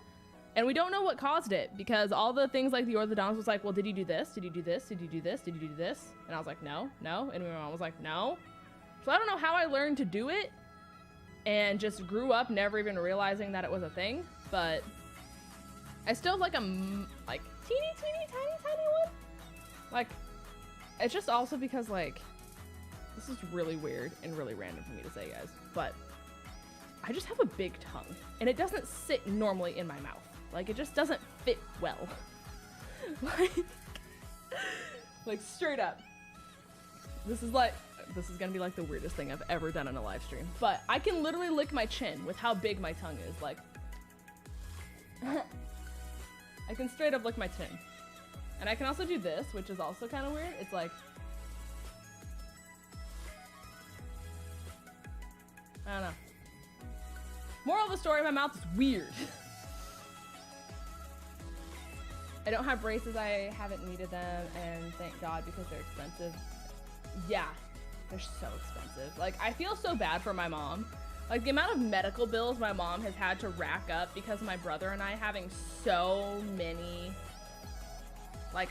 And we don't know what caused it, because all the things like the orthodontist was like, well, did you do this? Did you do this? Did you do this? Did you do this? And I was like, no. And my mom was like, no. So I don't know how I learned to do it, and just grew up never even realizing that it was a thing. But I still have like a like teeny tiny one. Like, it's just also because like, this is really weird and really random for me to say, guys, but I just have a big tongue, and it doesn't sit normally in my mouth. Like, it just doesn't fit well. like straight up. This is gonna be like the weirdest thing I've ever done on a live stream. But I can literally lick my chin with how big my tongue is. Like, I can straight up lick my chin. And I can also do this, which is also kind of weird. It's like, I don't know. Moral of the story, my mouth is weird. I don't have braces, I haven't needed them, and thank God, because they're expensive. Yeah, they're so expensive. Like, I feel so bad for my mom. Like, the amount of medical bills my mom has had to rack up because of my brother and I having so many, like,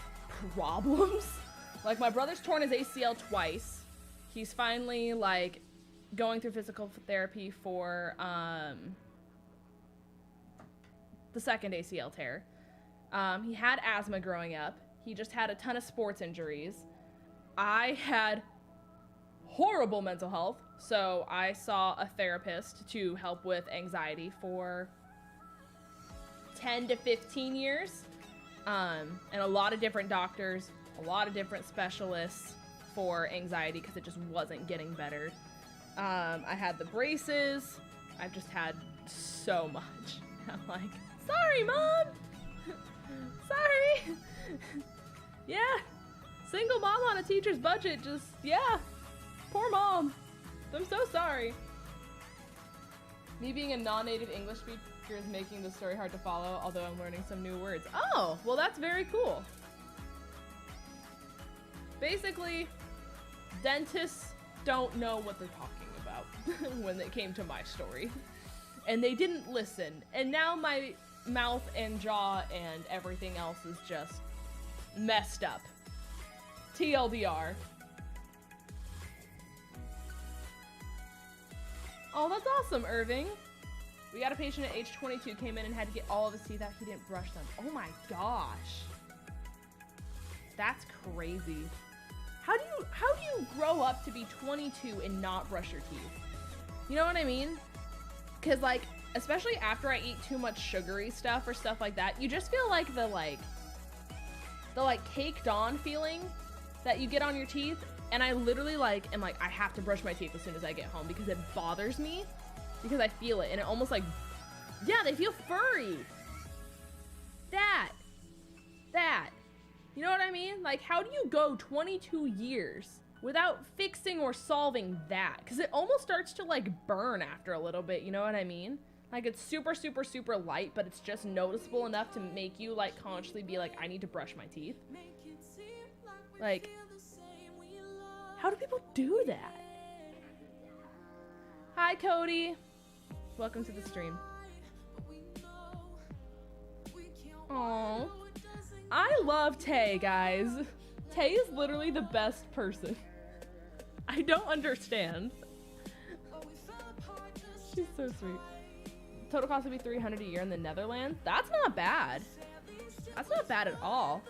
problems. Like, my brother's torn his ACL twice. He's finally, like, going through physical therapy for, the second ACL tear. He had asthma growing up. He just had a ton of sports injuries. I had horrible mental health, so I saw a therapist to help with anxiety for 10 to 15 years. And a lot of different doctors, a lot of different specialists for anxiety, because it just wasn't getting better. I had the braces. I've just had so much. I'm like, sorry, Mom. Sorry. Yeah. Single mom on a teacher's budget. Just, yeah. Poor mom. I'm so sorry. Me being a non-native English speaker is making the story hard to follow, although I'm learning some new words. Oh, well, that's very cool. Basically, dentists don't know what they're talking about when it came to my story. And they didn't listen. And now my mouth and jaw and everything else is just messed up. TLDR. Oh, that's awesome, Irving. We got a patient at age 22, came in and had to get all of his teeth out. He didn't brush them. Oh my gosh. That's crazy. How do you grow up to be 22 and not brush your teeth? You know what I mean? Cause like, especially after I eat too much sugary stuff or stuff like that, you just feel like the caked on feeling that you get on your teeth. And I literally am like, I have to brush my teeth as soon as I get home because it bothers me because I feel it. And it almost like, yeah, they feel furry. That. You know what I mean? Like, how do you go 22 years without fixing or solving that? Because it almost starts to like burn after a little bit, you know what I mean? Like it's super, super, super light, but it's just noticeable enough to make you like consciously be like, I need to brush my teeth. Like, how do people do that? Hi, Cody. Welcome to the stream. Aww. I love Tay, guys. Tay is literally the best person. I don't understand. She's so sweet. Total cost would be $300 a year in the Netherlands. That's not bad. That's not bad at all.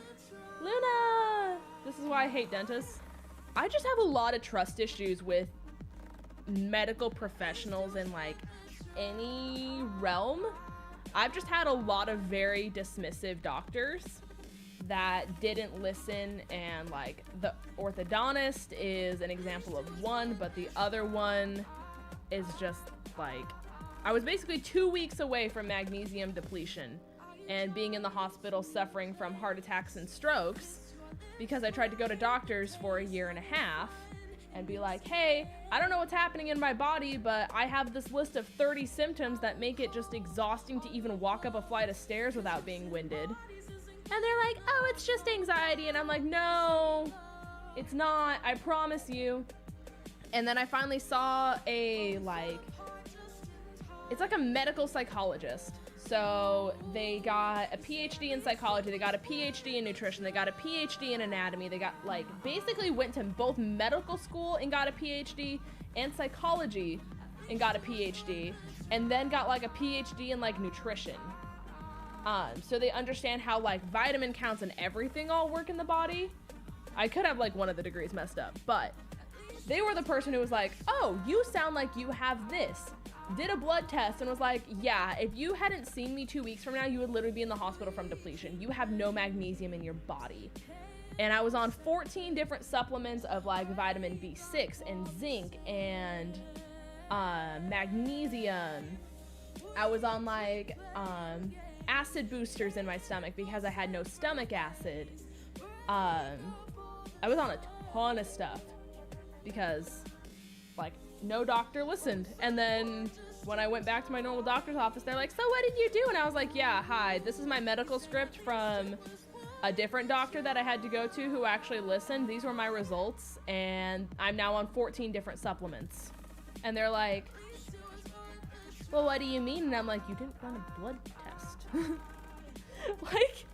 Luna! This is why I hate dentists. I just have a lot of trust issues with medical professionals in like any realm. I've just had a lot of very dismissive doctors that didn't listen, and like the orthodontist is an example of one, but the other one is just like, I was basically 2 weeks away from magnesium depletion and being in the hospital suffering from heart attacks and strokes because I tried to go to doctors for 1.5 years and be like, hey, I don't know what's happening in my body, but I have this list of 30 symptoms that make it just exhausting to even walk up a flight of stairs without being winded. And they're like, oh, it's just anxiety. And I'm like, no, it's not, I promise you. And then I finally saw it's like a medical psychologist. So they got a PhD in psychology, they got a PhD in nutrition, they got a PhD in anatomy, they got like, basically went to both medical school and got a PhD and psychology and got a PhD, and then got like a PhD in like nutrition. So they understand how like vitamin counts and everything all work in the body. I could have like one of the degrees messed up, but they were the person who was like, oh, you sound like you have this. Did a blood test and was like, yeah, if you hadn't seen me 2 weeks from now, you would literally be in the hospital from depletion. You have no magnesium in your body. And I was on 14 different supplements of like vitamin B6 and zinc and magnesium. I was on like acid boosters in my stomach because I had no stomach acid. I was on a ton of stuff because like no doctor listened. And then when I went back to my normal doctor's office, they're like, so what did you do? And I was like, yeah, hi, this is my medical script from a different doctor that I had to go to who actually listened. These were my results, and I'm now on 14 different supplements. And they're like, well, what do you mean? And I'm like, you didn't run a blood test. Like,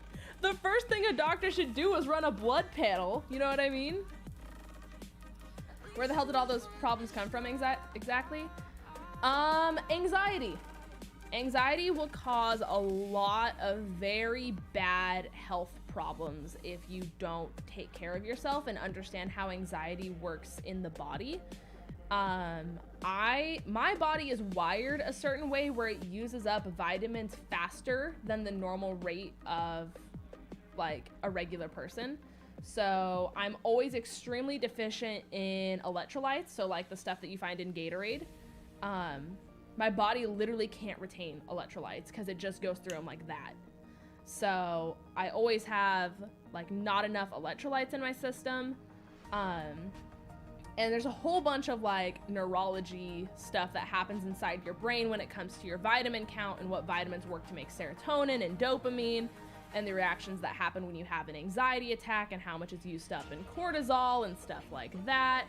the first thing a doctor should do is run a blood panel. You know what I mean? Where the hell did all those problems come from exactly? Anxiety. Anxiety will cause a lot of very bad health problems if you don't take care of yourself and understand how anxiety works in the body. My body is wired a certain way where it uses up vitamins faster than the normal rate of like a regular person. So I'm always extremely deficient in electrolytes, so like the stuff that you find in Gatorade. My body literally can't retain electrolytes because it just goes through them like that. So I always have like not enough electrolytes in my system. And there's a whole bunch of like neurology stuff that happens inside your brain when it comes to your vitamin count and what vitamins work to make serotonin and dopamine, and the reactions that happen when you have an anxiety attack and how much is used up in cortisol and stuff like that.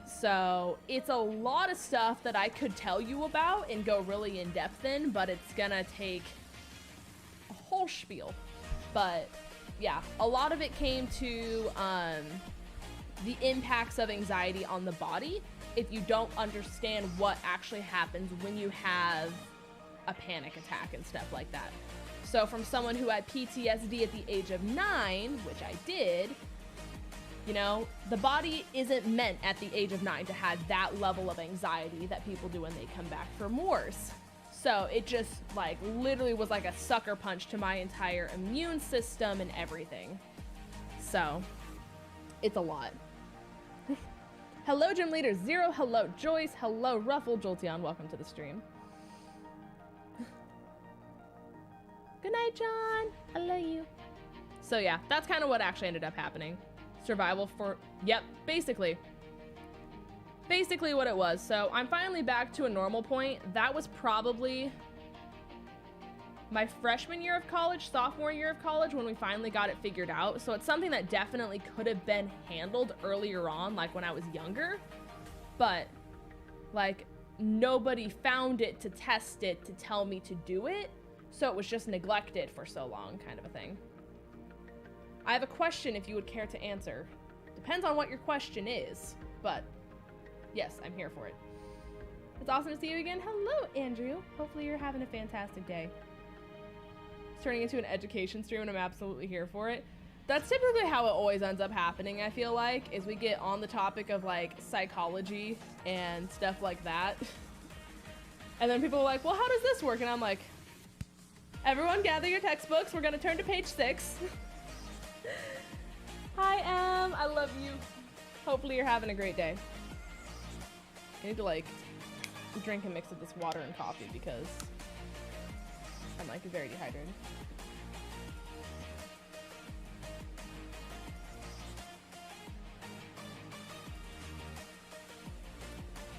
So it's a lot of stuff that I could tell you about and go really in depth in, but it's gonna take a whole spiel. But yeah, a lot of it came to the impacts of anxiety on the body if you don't understand what actually happens when you have a panic attack and stuff like that. So from someone who had PTSD at the age of 9, which I did, you know, the body isn't meant at the age of 9 to have that level of anxiety that people do when they come back from wars. So it just like literally was like a sucker punch to my entire immune system and everything. So it's a lot. Hello, Gym Leader Zero. Hello, Joyce. Hello, Ruffle. Jolteon, welcome to the stream. Good night, John. I love you. So yeah, that's kind of what actually ended up happening. Survival for, yep, basically what it was. So I'm finally back to a normal point. That was probably my freshman year of college, sophomore year of college, when we finally got it figured out. So it's something that definitely could have been handled earlier on, like when I was younger, but like nobody found it to test it to tell me to do it. So it was just neglected for so long, kind of a thing. I have a question if you would care to answer. Depends on what your question is, but yes, I'm here for it. It's awesome to see you again. Hello, Andrew. Hopefully you're having a fantastic day. It's turning into an education stream and I'm absolutely here for it. That's typically how it always ends up happening, I feel like, is we get on the topic of like psychology and stuff like that. And then people are like, well, how does this work? And I'm like, everyone gather your textbooks. We're gonna turn to page 6. Hi, Em. I love you. Hopefully you're having a great day. I need to like drink a mix of this water and coffee because I'm like very dehydrated.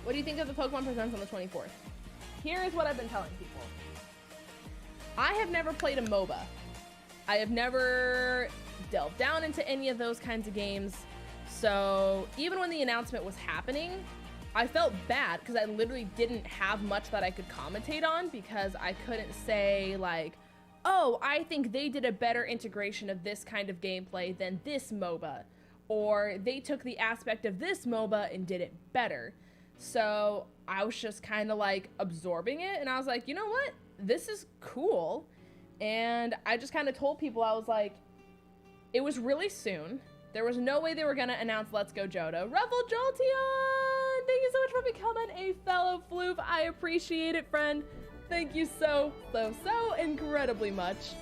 What do you think of the Pokemon Presents on the 24th? Here is what I've been telling people. I have never played a MOBA. I have never delved down into any of those kinds of games. So even when the announcement was happening, I felt bad because I literally didn't have much that I could commentate on because I couldn't say like, oh, I think they did a better integration of this kind of gameplay than this MOBA, or they took the aspect of this MOBA and did it better. So I was just kind of like absorbing it and I was like, you know what? This is cool. And I just kind of told people, I was like, it was really soon. There was no way they were going to announce Let's Go Johto. Ruffle Jolteon! Thank you so much for becoming a fellow floof. I appreciate it, friend. Thank you so incredibly much.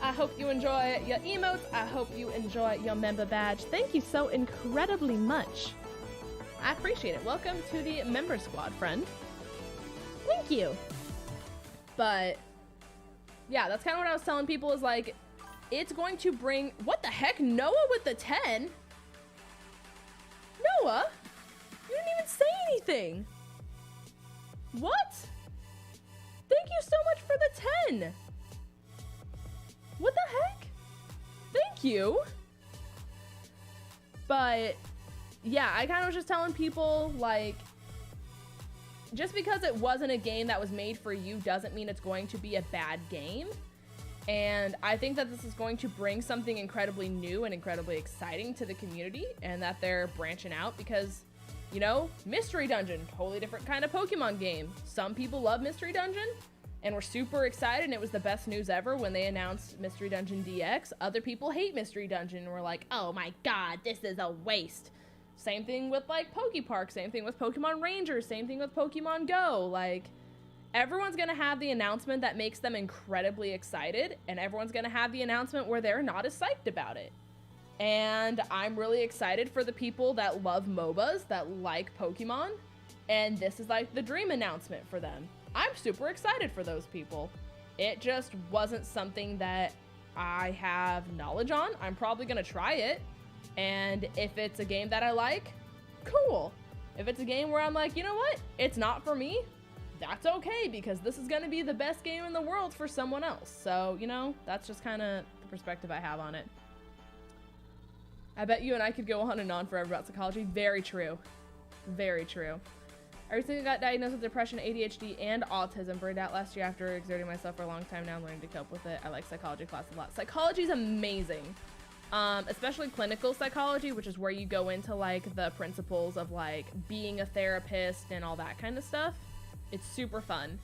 I hope you enjoy your emotes. I hope you enjoy your member badge. Thank you so incredibly much. I appreciate it. Welcome to the member squad, friend. Thank you. But yeah, that's kind of what I was telling people is like, it's going to bring, what the heck? Noah with the 10? Noah? You didn't even say anything. What? Thank you so much for the 10. What the heck? Thank you. But yeah, I kind of was just telling people like, just because it wasn't a game that was made for you doesn't mean it's going to be a bad game. And I think that this is going to bring something incredibly new and incredibly exciting to the community, and that they're branching out because, you know, Mystery Dungeon, totally different kind of Pokemon game. Some people love Mystery Dungeon and were super excited, and it was the best news ever when they announced Mystery Dungeon DX. Other people hate Mystery Dungeon and were like, oh my god, this is a waste. Same thing with like Pokepark, same thing with Pokemon Rangers, same thing with Pokemon Go. Like, everyone's gonna have the announcement that makes them incredibly excited, and everyone's gonna have the announcement where they're not as psyched about it. And I'm really excited for the people that love MOBAs, that like Pokemon, and this is like the dream announcement for them. I'm super excited for those people. It just wasn't something that I have knowledge on. I'm probably gonna try it, and if it's a game that I like, cool. If it's a game where I'm like, you know what, it's not for me, that's okay, because this is gonna be the best game in the world for someone else. So, you know, that's just kind of the perspective I have on it. I bet you and I could go on and on forever about psychology. Very true. Very true. I recently got diagnosed with depression, ADHD, and autism. Burned out last year after exerting myself for a long time. Now I'm learning to cope with it. I like psychology class a lot. Psychology is amazing. Especially clinical psychology, which is where you go into like the principles of like being a therapist and all that kind of stuff. It's super fun.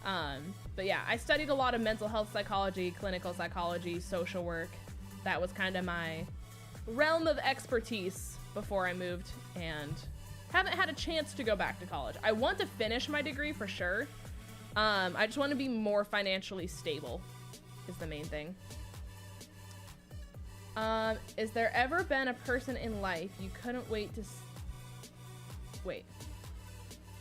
But yeah, I studied a lot of mental health psychology, clinical psychology, social work. That was kind of my realm of expertise before I moved, and haven't had a chance to go back to college. I want to finish my degree for sure. I just want to be more financially stable is the main thing. Is there ever been a person in life you couldn't wait to wait.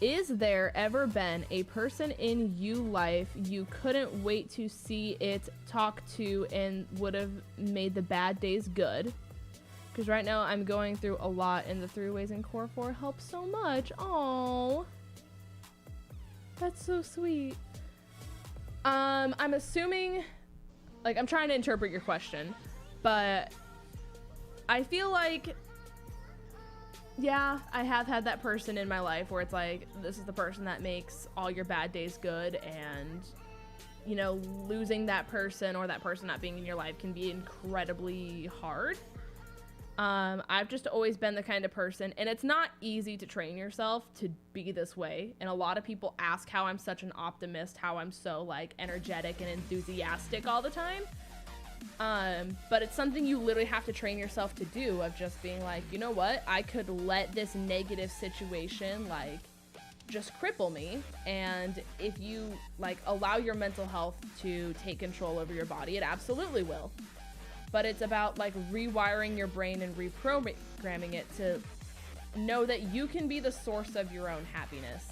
Is there ever been a person in you life you couldn't wait to see it, talk to, and would have made the bad days good? Because right now I'm going through a lot, and the 3 ways in Core 4 helps so much. Oh, that's so sweet. I'm assuming, like, I'm trying to interpret your question, but I feel like, yeah, I have had that person in my life where it's like, this is the person that makes all your bad days good, and, you know, losing that person or that person not being in your life can be incredibly hard. I've just always been the kind of person, and it's not easy to train yourself to be this way. And a lot of people ask how I'm such an optimist, how I'm so like energetic and enthusiastic all the time. But it's something you literally have to train yourself to do, of just being like, you know what, I could let this negative situation like just cripple me. And if you like allow your mental health to take control over your body, it absolutely will. But it's about like rewiring your brain and reprogramming it to know that you can be the source of your own happiness,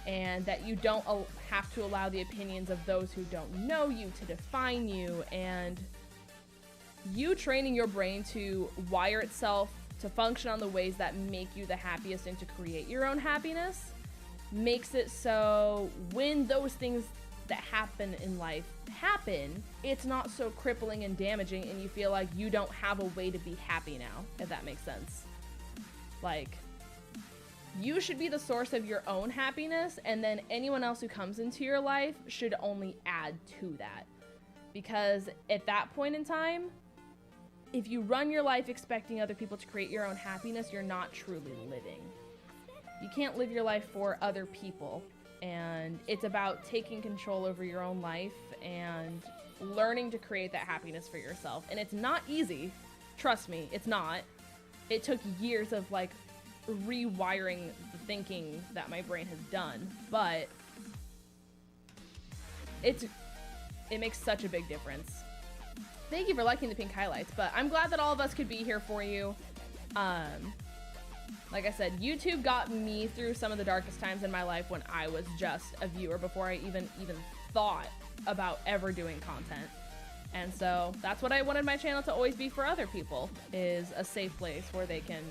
and that you don't have to allow the opinions of those who don't know you to define you. And you training your brain to wire itself to function on the ways that make you the happiest and to create your own happiness makes it so when those things that happen in life happen, it's not so crippling and damaging, and you feel like you don't have a way to be happy now, if that makes sense. Like, you should be the source of your own happiness, and then anyone else who comes into your life should only add to that. Because at that point in time, if you run your life expecting other people to create your own happiness, you're not truly living. You can't live your life for other people. And it's about taking control over your own life and learning to create that happiness for yourself. And it's not easy. Trust me, it's not. It took years of like rewiring the thinking that my brain has done, but it makes such a big difference. Thank you for liking the pink highlights, but I'm glad that all of us could be here for you. Like I said, YouTube got me through some of the darkest times in my life when I was just a viewer, before I even thought about ever doing content. And so that's what I wanted my channel to always be for other people, is a safe place where they can,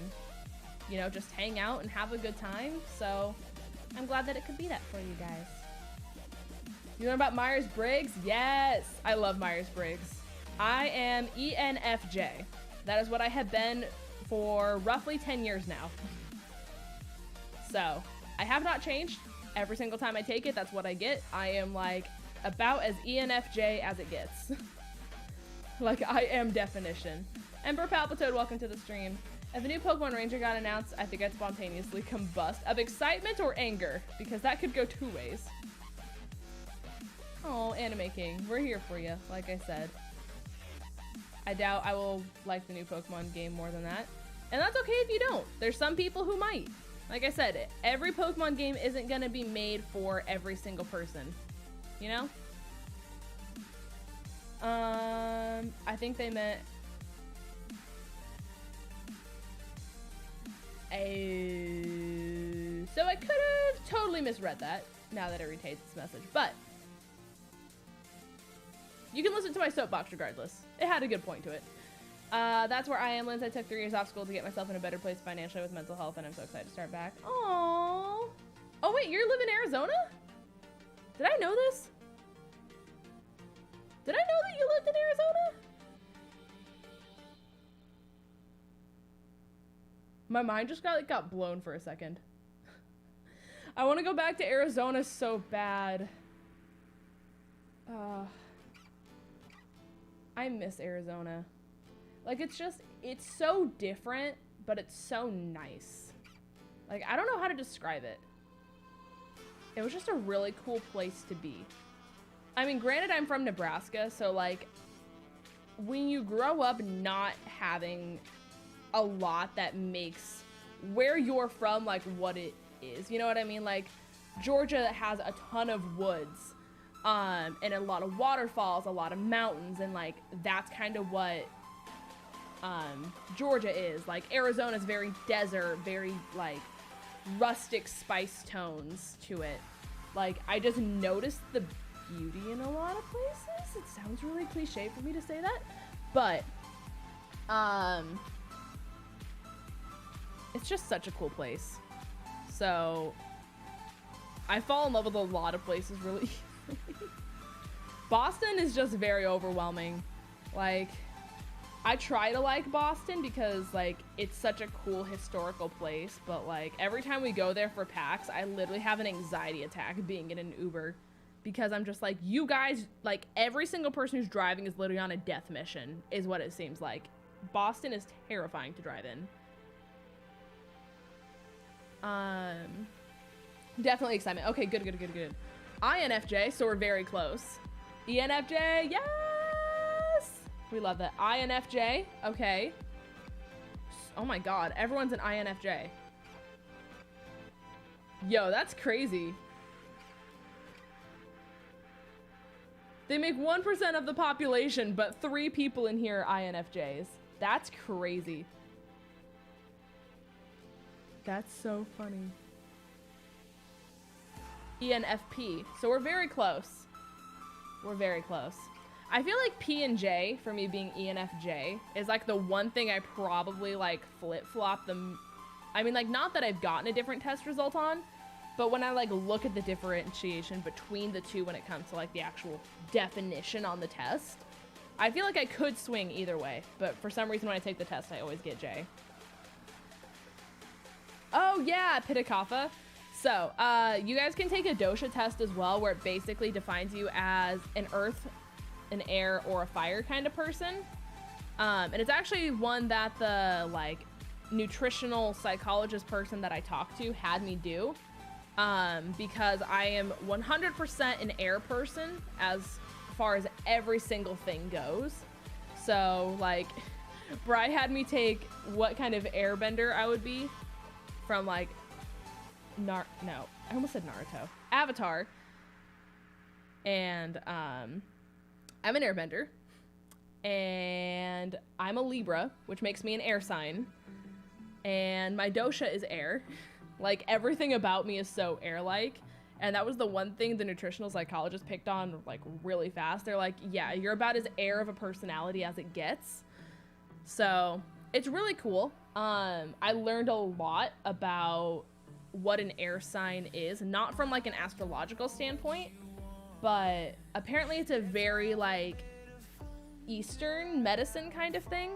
you know, just hang out and have a good time. So I'm glad that it could be that for you guys. You know about Myers-Briggs? Yes, I love Myers-Briggs. I am ENFJ. That is what I have been for roughly 10 years now. So I have not changed. Every single time I take it, that's what I get. I am like about as ENFJ as it gets. Like, I am definition. Ember Palpitoad, welcome to the stream. If a new Pokemon Ranger got announced, I think I'd spontaneously combust of excitement or anger, because that could go 2 ways. Oh, Anime King, we're here for you, like I said. I doubt I will like the new Pokemon game more than that. And that's okay if you don't. There's some people who might. Like I said, every Pokemon game isn't gonna be made for every single person. You know? I think they meant... So I could have totally misread that now that it retains its message, but you can listen to my soapbox regardless. It had a good point to it. That's where I am, Linz. I took 3 years off school to get myself in a better place financially with mental health, and I'm so excited to start back. Aww. Oh, wait, you live in Arizona? Did I know this? Did I know that you lived in Arizona? My mind just got blown for a second. I want to go back to Arizona so bad. I miss Arizona. Like, it's so different, but it's so nice. Like, I don't know how to describe it. It was just a really cool place to be. I mean, granted, I'm from Nebraska, so, like, when you grow up not having a lot that makes where you're from, like, what it is, you know what I mean? Like, Georgia has a ton of woods, and a lot of waterfalls, a lot of mountains, and, like, that's kind of what Georgia is. Like, Arizona's very desert, very, like, rustic spice tones to it. Like, I just noticed the beauty in a lot of places. It sounds really cliche for me to say that, but it's just such a cool place. So I fall in love with a lot of places really easily. Boston is just very overwhelming. Like, I try to like Boston because, like, it's such a cool historical place, but, like, every time we go there for PAX, I literally have an anxiety attack being in an Uber because I'm just like, you guys, like, every single person who's driving is literally on a death mission, is what it seems like. Boston is terrifying to drive in. Definitely excitement. Okay, good. INFJ, so we're very close. ENFJ, yes! We love that. INFJ, okay. Oh my god, everyone's an INFJ. Yo, that's crazy. They make 1% of the population, but 3 people in here are INFJs. That's crazy. That's so funny. ENFP. So we're very close. We're very close. I feel like P and J, for me being ENFJ, is like the one thing I probably like flip-flop them. I mean, like, not that I've gotten a different test result on, but when I like look at the differentiation between the two when it comes to like the actual definition on the test, I feel like I could swing either way, but for some reason when I take the test, I always get J. Oh yeah, Pitakafa. So, you guys can take a dosha test as well, where it basically defines you as an earth, an air, or a fire kind of person. And it's actually one that the, like, nutritional psychologist person that I talked to had me do. Because I am 100% an air person as far as every single thing goes. So, like, Bri had me take what kind of airbender I would be from, like, no, I almost said Naruto. Avatar. And, I'm an airbender. And I'm a Libra, which makes me an air sign. And my dosha is air. Like, everything about me is so air-like. And that was the one thing the nutritional psychologist picked on, like, really fast. They're like, yeah, you're about as air of a personality as it gets. So, it's really cool. I learned a lot about what an air sign is. Not from, like, an astrological standpoint, but apparently it's a very, like, Eastern medicine kind of thing.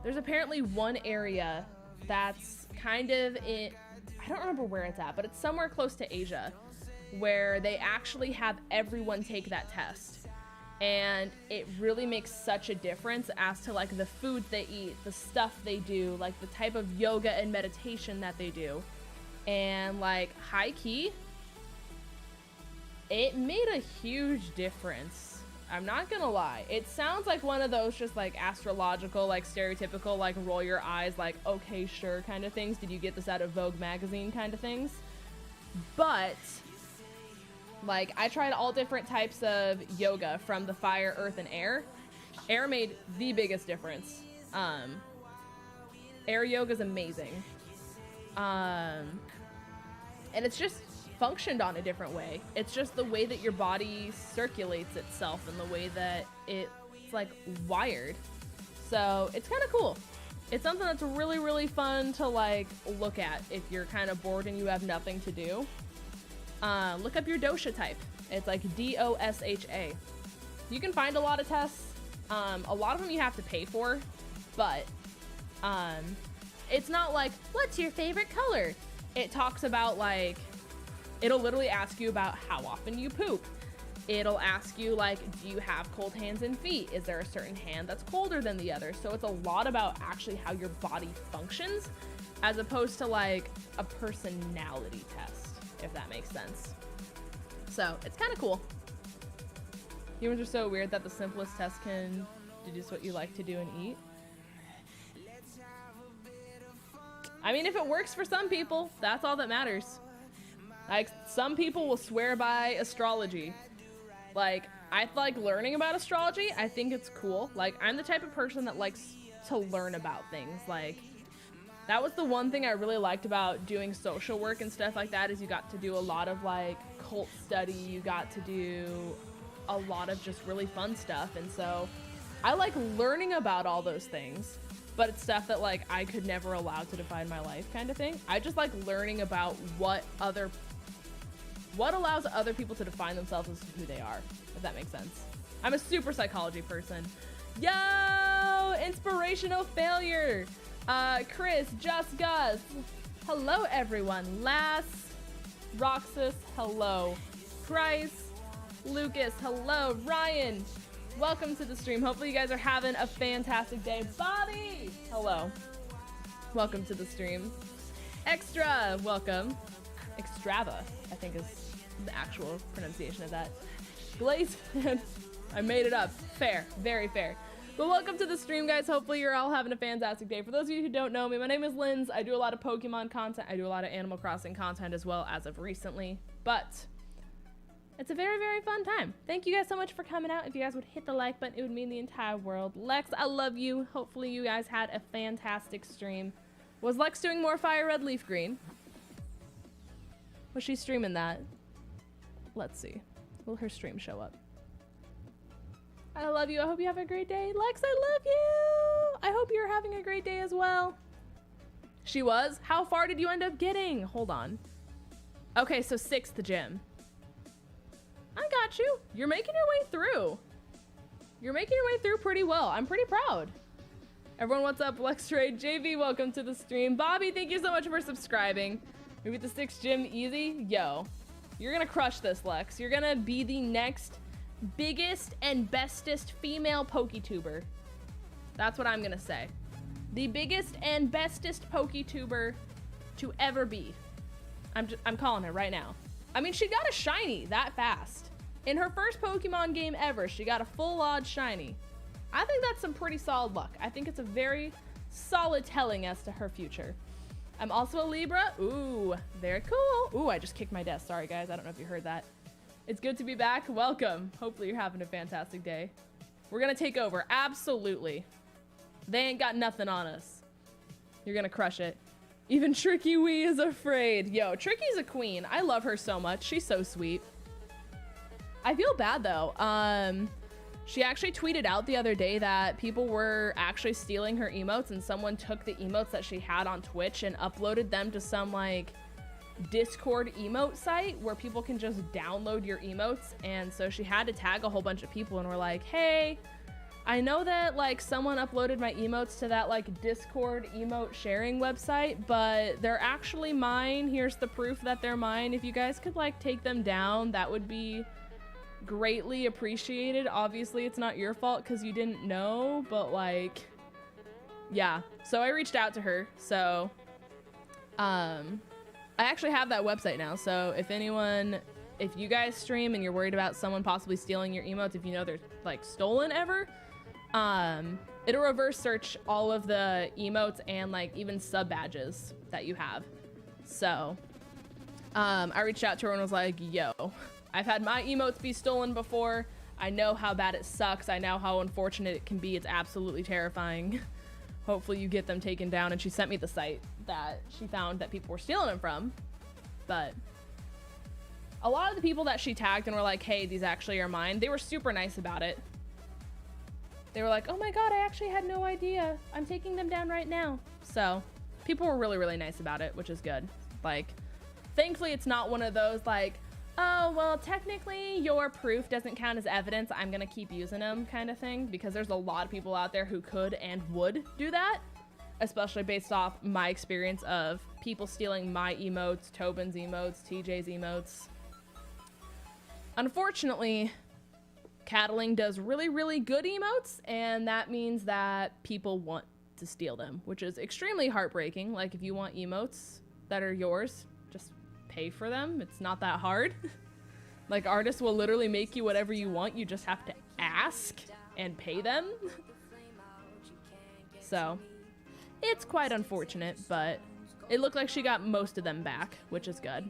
There's apparently one area that's kind of in... I don't remember where it's at, but it's somewhere close to Asia, where they actually have everyone take that test. And it really makes such a difference as to, like, the food they eat, the stuff they do, like, the type of yoga and meditation that they do. And, like, high key, it made a huge difference. I'm not gonna lie. It sounds like one of those just, like, astrological, like, stereotypical, like, roll your eyes, like, okay, sure kind of things. Did you get this out of Vogue magazine kind of things? But, like, I tried all different types of yoga from the fire, earth, and air. Air made the biggest difference. Air yoga is amazing. And it's just functioned on a different way. It's just the way that your body circulates itself and the way that it's like wired. So it's kind of cool. It's something that's really, really fun to like look at if you're kind of bored and you have nothing to do. Look up your dosha type. It's like DOSHA. You can find a lot of tests. A lot of them you have to pay for, but it's not like, what's your favorite color? It talks about like, it'll literally ask you about how often you poop. It'll ask you like, do you have cold hands and feet? Is there a certain hand that's colder than the other? So it's a lot about actually how your body functions as opposed to like a personality test, if that makes sense. So it's kind of cool. Humans are so weird that the simplest test can do just what you like to do and eat. I mean, if it works for some people, that's all that matters. Like, some people will swear by astrology. Like, I like learning about astrology. I think it's cool. Like, I'm the type of person that likes to learn about things. Like, that was the one thing I really liked about doing social work and stuff like that, is you got to do a lot of like cult study. You got to do a lot of just really fun stuff. And so I like learning about all those things, but it's stuff that like I could never allow to define my life kind of thing. I just like learning about what allows other people to define themselves as who they are, if that makes sense. I'm a super psychology person. Yo, inspirational failure. Chris, Just Gus. Hello, everyone. Lass, Roxas, hello. Bryce, Lucas, hello. Ryan, welcome to the stream. Hopefully you guys are having a fantastic day. Bobby, hello. Welcome to the stream. Extra, welcome. Extrava, I think is the actual pronunciation of that. Glaze, I made it up. Fair, very fair. But welcome to the stream, guys. Hopefully you're all having a fantastic day. For those of you who don't know me, my name is Linz. I do a lot of Pokemon content. I do a lot of Animal Crossing content as well as of recently. But it's a very, very fun time. Thank you guys so much for coming out. If you guys would hit the like button, it would mean the entire world. Lex, I love you. Hopefully you guys had a fantastic stream. Was Lex doing more Fire Red Leaf Green? Was she streaming that? Let's see. Will her stream show up? I love you. I hope you have a great day. Lex, I love you. I hope you're having a great day as well. She was? How far did you end up getting? Hold on. Okay, so 6th gym. I got you. You're making your way through. You're making your way through pretty well. I'm pretty proud. Everyone, what's up? Lex Trade. JV, welcome to the stream. Bobby, thank you so much for subscribing. We beat the 6th gym easy. Yo, you're gonna crush this, Lex. You're gonna be the next biggest and bestest female PokeTuber. That's what I'm gonna say. The biggest and bestest PokeTuber to ever be. I'm calling it right now. I mean, she got a shiny that fast. In her first Pokemon game ever, she got a full odd shiny. I think that's some pretty solid luck. I think it's a very solid telling as to her future. I'm also a Libra. Ooh, very cool. Ooh, I just kicked my desk. Sorry, guys. I don't know if you heard that. It's good to be back. Welcome. Hopefully you're having a fantastic day. We're gonna take over. Absolutely. They ain't got nothing on us. You're gonna crush it. Even Tricky Wee is afraid. Yo, Tricky's a queen. I love her so much. She's so sweet. I feel bad though. She actually tweeted out the other day that people were actually stealing her emotes, and someone took the emotes that she had on Twitch and uploaded them to some like Discord emote site where people can just download your emotes. And so she had to tag a whole bunch of people, and we're like, hey, I know that like someone uploaded my emotes to that like Discord emote sharing website, but they're actually mine. Here's the proof that they're mine. If you guys could like take them down, that would be greatly appreciated. Obviously it's not your fault because you didn't know, but like, yeah. So I reached out to her. So I actually have that website now. So if you guys stream and you're worried about someone possibly stealing your emotes, if you know they're like stolen ever, it'll reverse search all of the emotes and like even sub badges that you have. So I reached out to her and was like, yo, I've had my emotes be stolen before. I know how bad it sucks. I know how unfortunate it can be. It's absolutely terrifying. hopefully you get them taken down. And she sent me the site that she found that people were stealing them from. But a lot of the people that she tagged and were like, hey, these actually are mine, they were super nice about it. They were like, oh my god, I actually had no idea. I'm taking them down right now. So people were really, really nice about it, which is good. Like, thankfully it's not one of those like, oh, well, technically your proof doesn't count as evidence, I'm gonna keep using them kind of thing, because there's a lot of people out there who could and would do that, especially based off my experience of people stealing my emotes, Tobin's emotes, TJ's emotes. Unfortunately, Cattling does really, really good emotes, and that means that people want to steal them, which is extremely heartbreaking. Like, if you want emotes that are yours, just pay for them. It's not that hard. Like, artists will literally make you whatever you want. You just have to ask and pay them. So, it's quite unfortunate, but it looked like she got most of them back, which is good.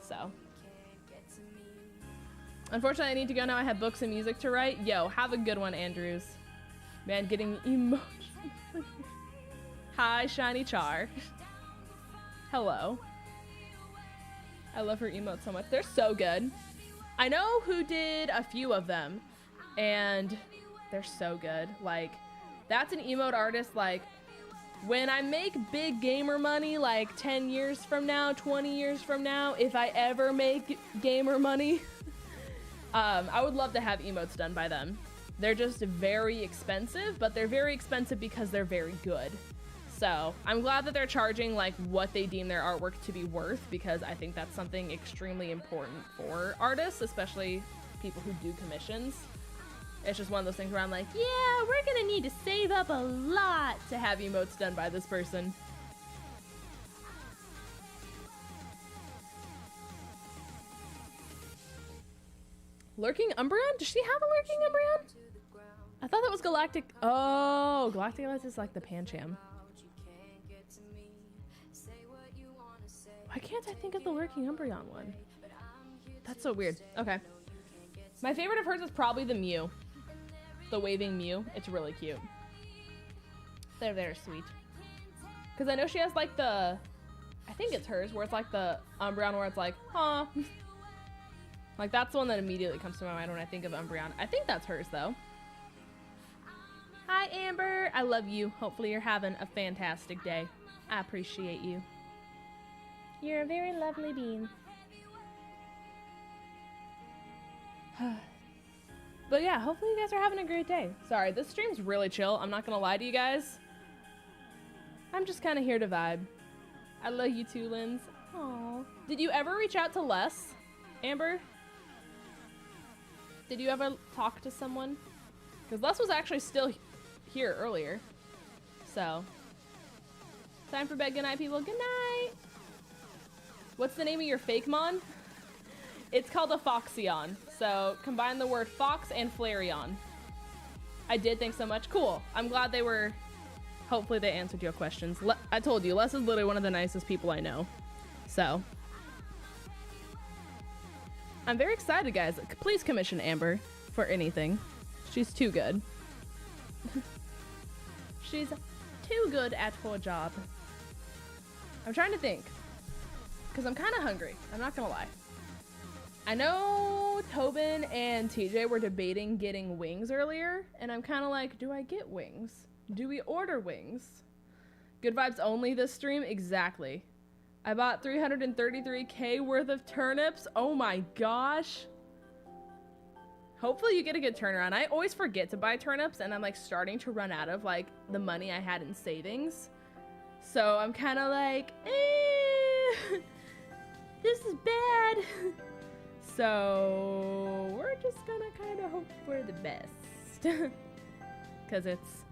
So, unfortunately, I need to go now. I have books and music to write. Yo, have a good one, Andrews. Man, getting emotional. Hi, Shiny Char. Hello. I love her emotes so much. They're so good. I know who did a few of them, and they're so good. Like, that's an emote artist. Like, when I make big gamer money, like 10 years from now, 20 years from now, if I ever make gamer money, I would love to have emotes done by them. They're just very expensive, but they're very expensive because they're very good. So I'm glad that they're charging like what they deem their artwork to be worth, because I think that's something extremely important for artists, especially people who do commissions. It's just one of those things where I'm like, yeah, we're gonna need to save up a lot to have emotes done by this person. Lurking Umbreon? Does she have a Lurking Umbreon? I thought that was Galactic. Oh, Galactic is like the Pancham. Why can't I think of the Lurking Umbreon one? That's so weird. Okay. My favorite of hers is probably the Mew. The waving Mew. It's really cute. They're sweet. Because I know she has like the... I think it's hers, where it's like the Umbreon where it's like, huh. Like, that's the one that immediately comes to my mind when I think of Umbreon. I think that's hers, though. Hi, Amber. I love you. Hopefully you're having a fantastic day. I appreciate you. You're a very lovely being. But yeah, hopefully you guys are having a great day. Sorry, this stream's really chill. I'm not gonna lie to you guys. I'm just kind of here to vibe. I love you too, Linz. Aww. Did you ever reach out to Les, Amber? Did you ever talk to someone? Because Les was actually still here earlier. So, time for bed. Good night, people. Good night. What's the name of your fake mon? It's called a Foxeon. So, combine the word fox and Flareon. I did, thanks so much. Cool. I'm glad they were... Hopefully they answered your questions. I told you, Les is literally one of the nicest people I know. So... I'm very excited, guys. Please commission Amber for anything. She's too good. She's too good at her job. I'm trying to think. Because I'm kind of hungry. I'm not going to lie. I know Tobin and TJ were debating getting wings earlier. And I'm kind of like, do I get wings? Do we order wings? Good vibes only this stream? Exactly. I bought 333k worth of turnips. Oh my gosh. Hopefully you get a good turnaround. I always forget to buy turnips, and I'm like starting to run out of like the money I had in savings. So I'm kind of like, this is bad. So we're just gonna kind of hope for the best. Because it's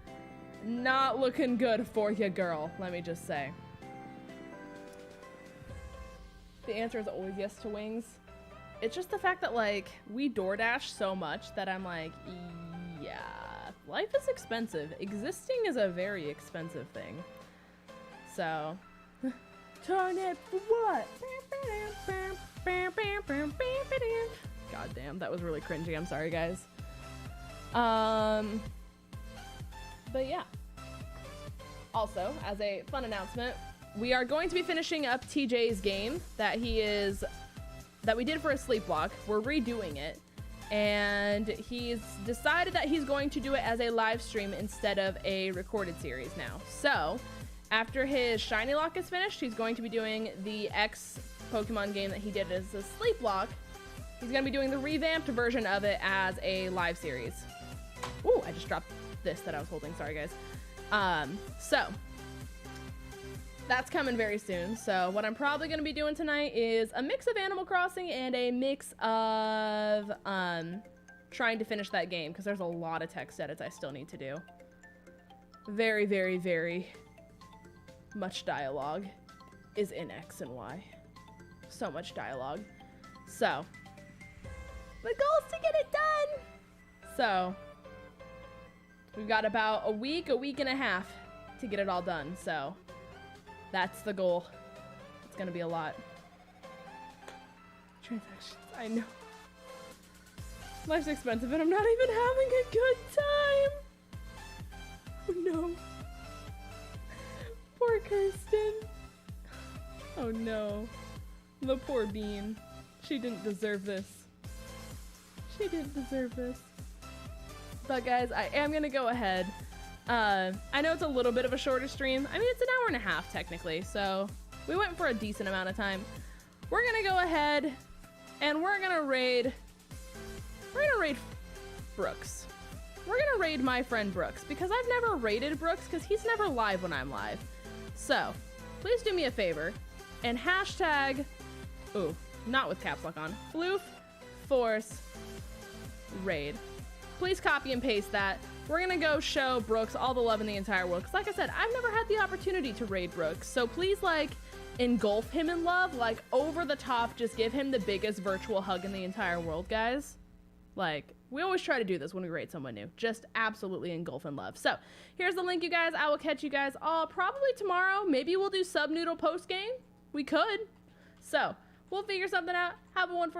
not looking good for you, girl. Let me just say. The answer is always yes to wings. It's just the fact that, like, we DoorDash so much that I'm like, yeah, life is expensive. Existing is a very expensive thing. So, turnip for what? God damn, that was really cringy. I'm sorry, guys. But yeah. also, as a fun announcement, we are going to be finishing up TJ's game that we did for a sleep block. We're redoing it, and he's decided that he's going to do it as a live stream instead of a recorded series now. So, after his Shiny Lock is finished, he's going to be doing the X Pokemon game that he did as a sleep block. He's going to be doing the revamped version of it as a live series. Ooh, I just dropped this that I was holding. Sorry, guys. So that's coming very soon. So what I'm probably going to be doing tonight is a mix of Animal Crossing and a mix of trying to finish that game, because there's a lot of text edits I still need to do. Very, very, very much dialogue is in X and Y. So much dialogue. So the goal is to get it done. So we've got about a week and a half to get it all done. So that's the goal. It's gonna be a lot. Transactions, I know. Life's expensive and I'm not even having a good time. Oh no. Poor Kirsten. Oh no. The poor bean. She didn't deserve this. She didn't deserve this. But guys, I am gonna go ahead. I know it's a little bit of a shorter stream. I mean, it's an hour and a half technically, so we went for a decent amount of time. We're gonna go ahead and we're gonna raid Brooks. We're gonna raid my friend Brooks, because I've never raided Brooks because he's never live when I'm live. So please do me a favor and hashtag, ooh, not with caps lock on, Floof Force raid. Please copy and paste that. We're gonna go show Brooks all the love in the entire world. Because like I said, I've never had the opportunity to raid Brooks. So please, like, engulf him in love. Like, over the top, just give him the biggest virtual hug in the entire world, guys. Like, we always try to do this when we raid someone new. Just absolutely engulf in love. So, here's the link, you guys. I will catch you guys all probably tomorrow. Maybe we'll do Subnoodle post-game. We could. So, we'll figure something out. Have a one for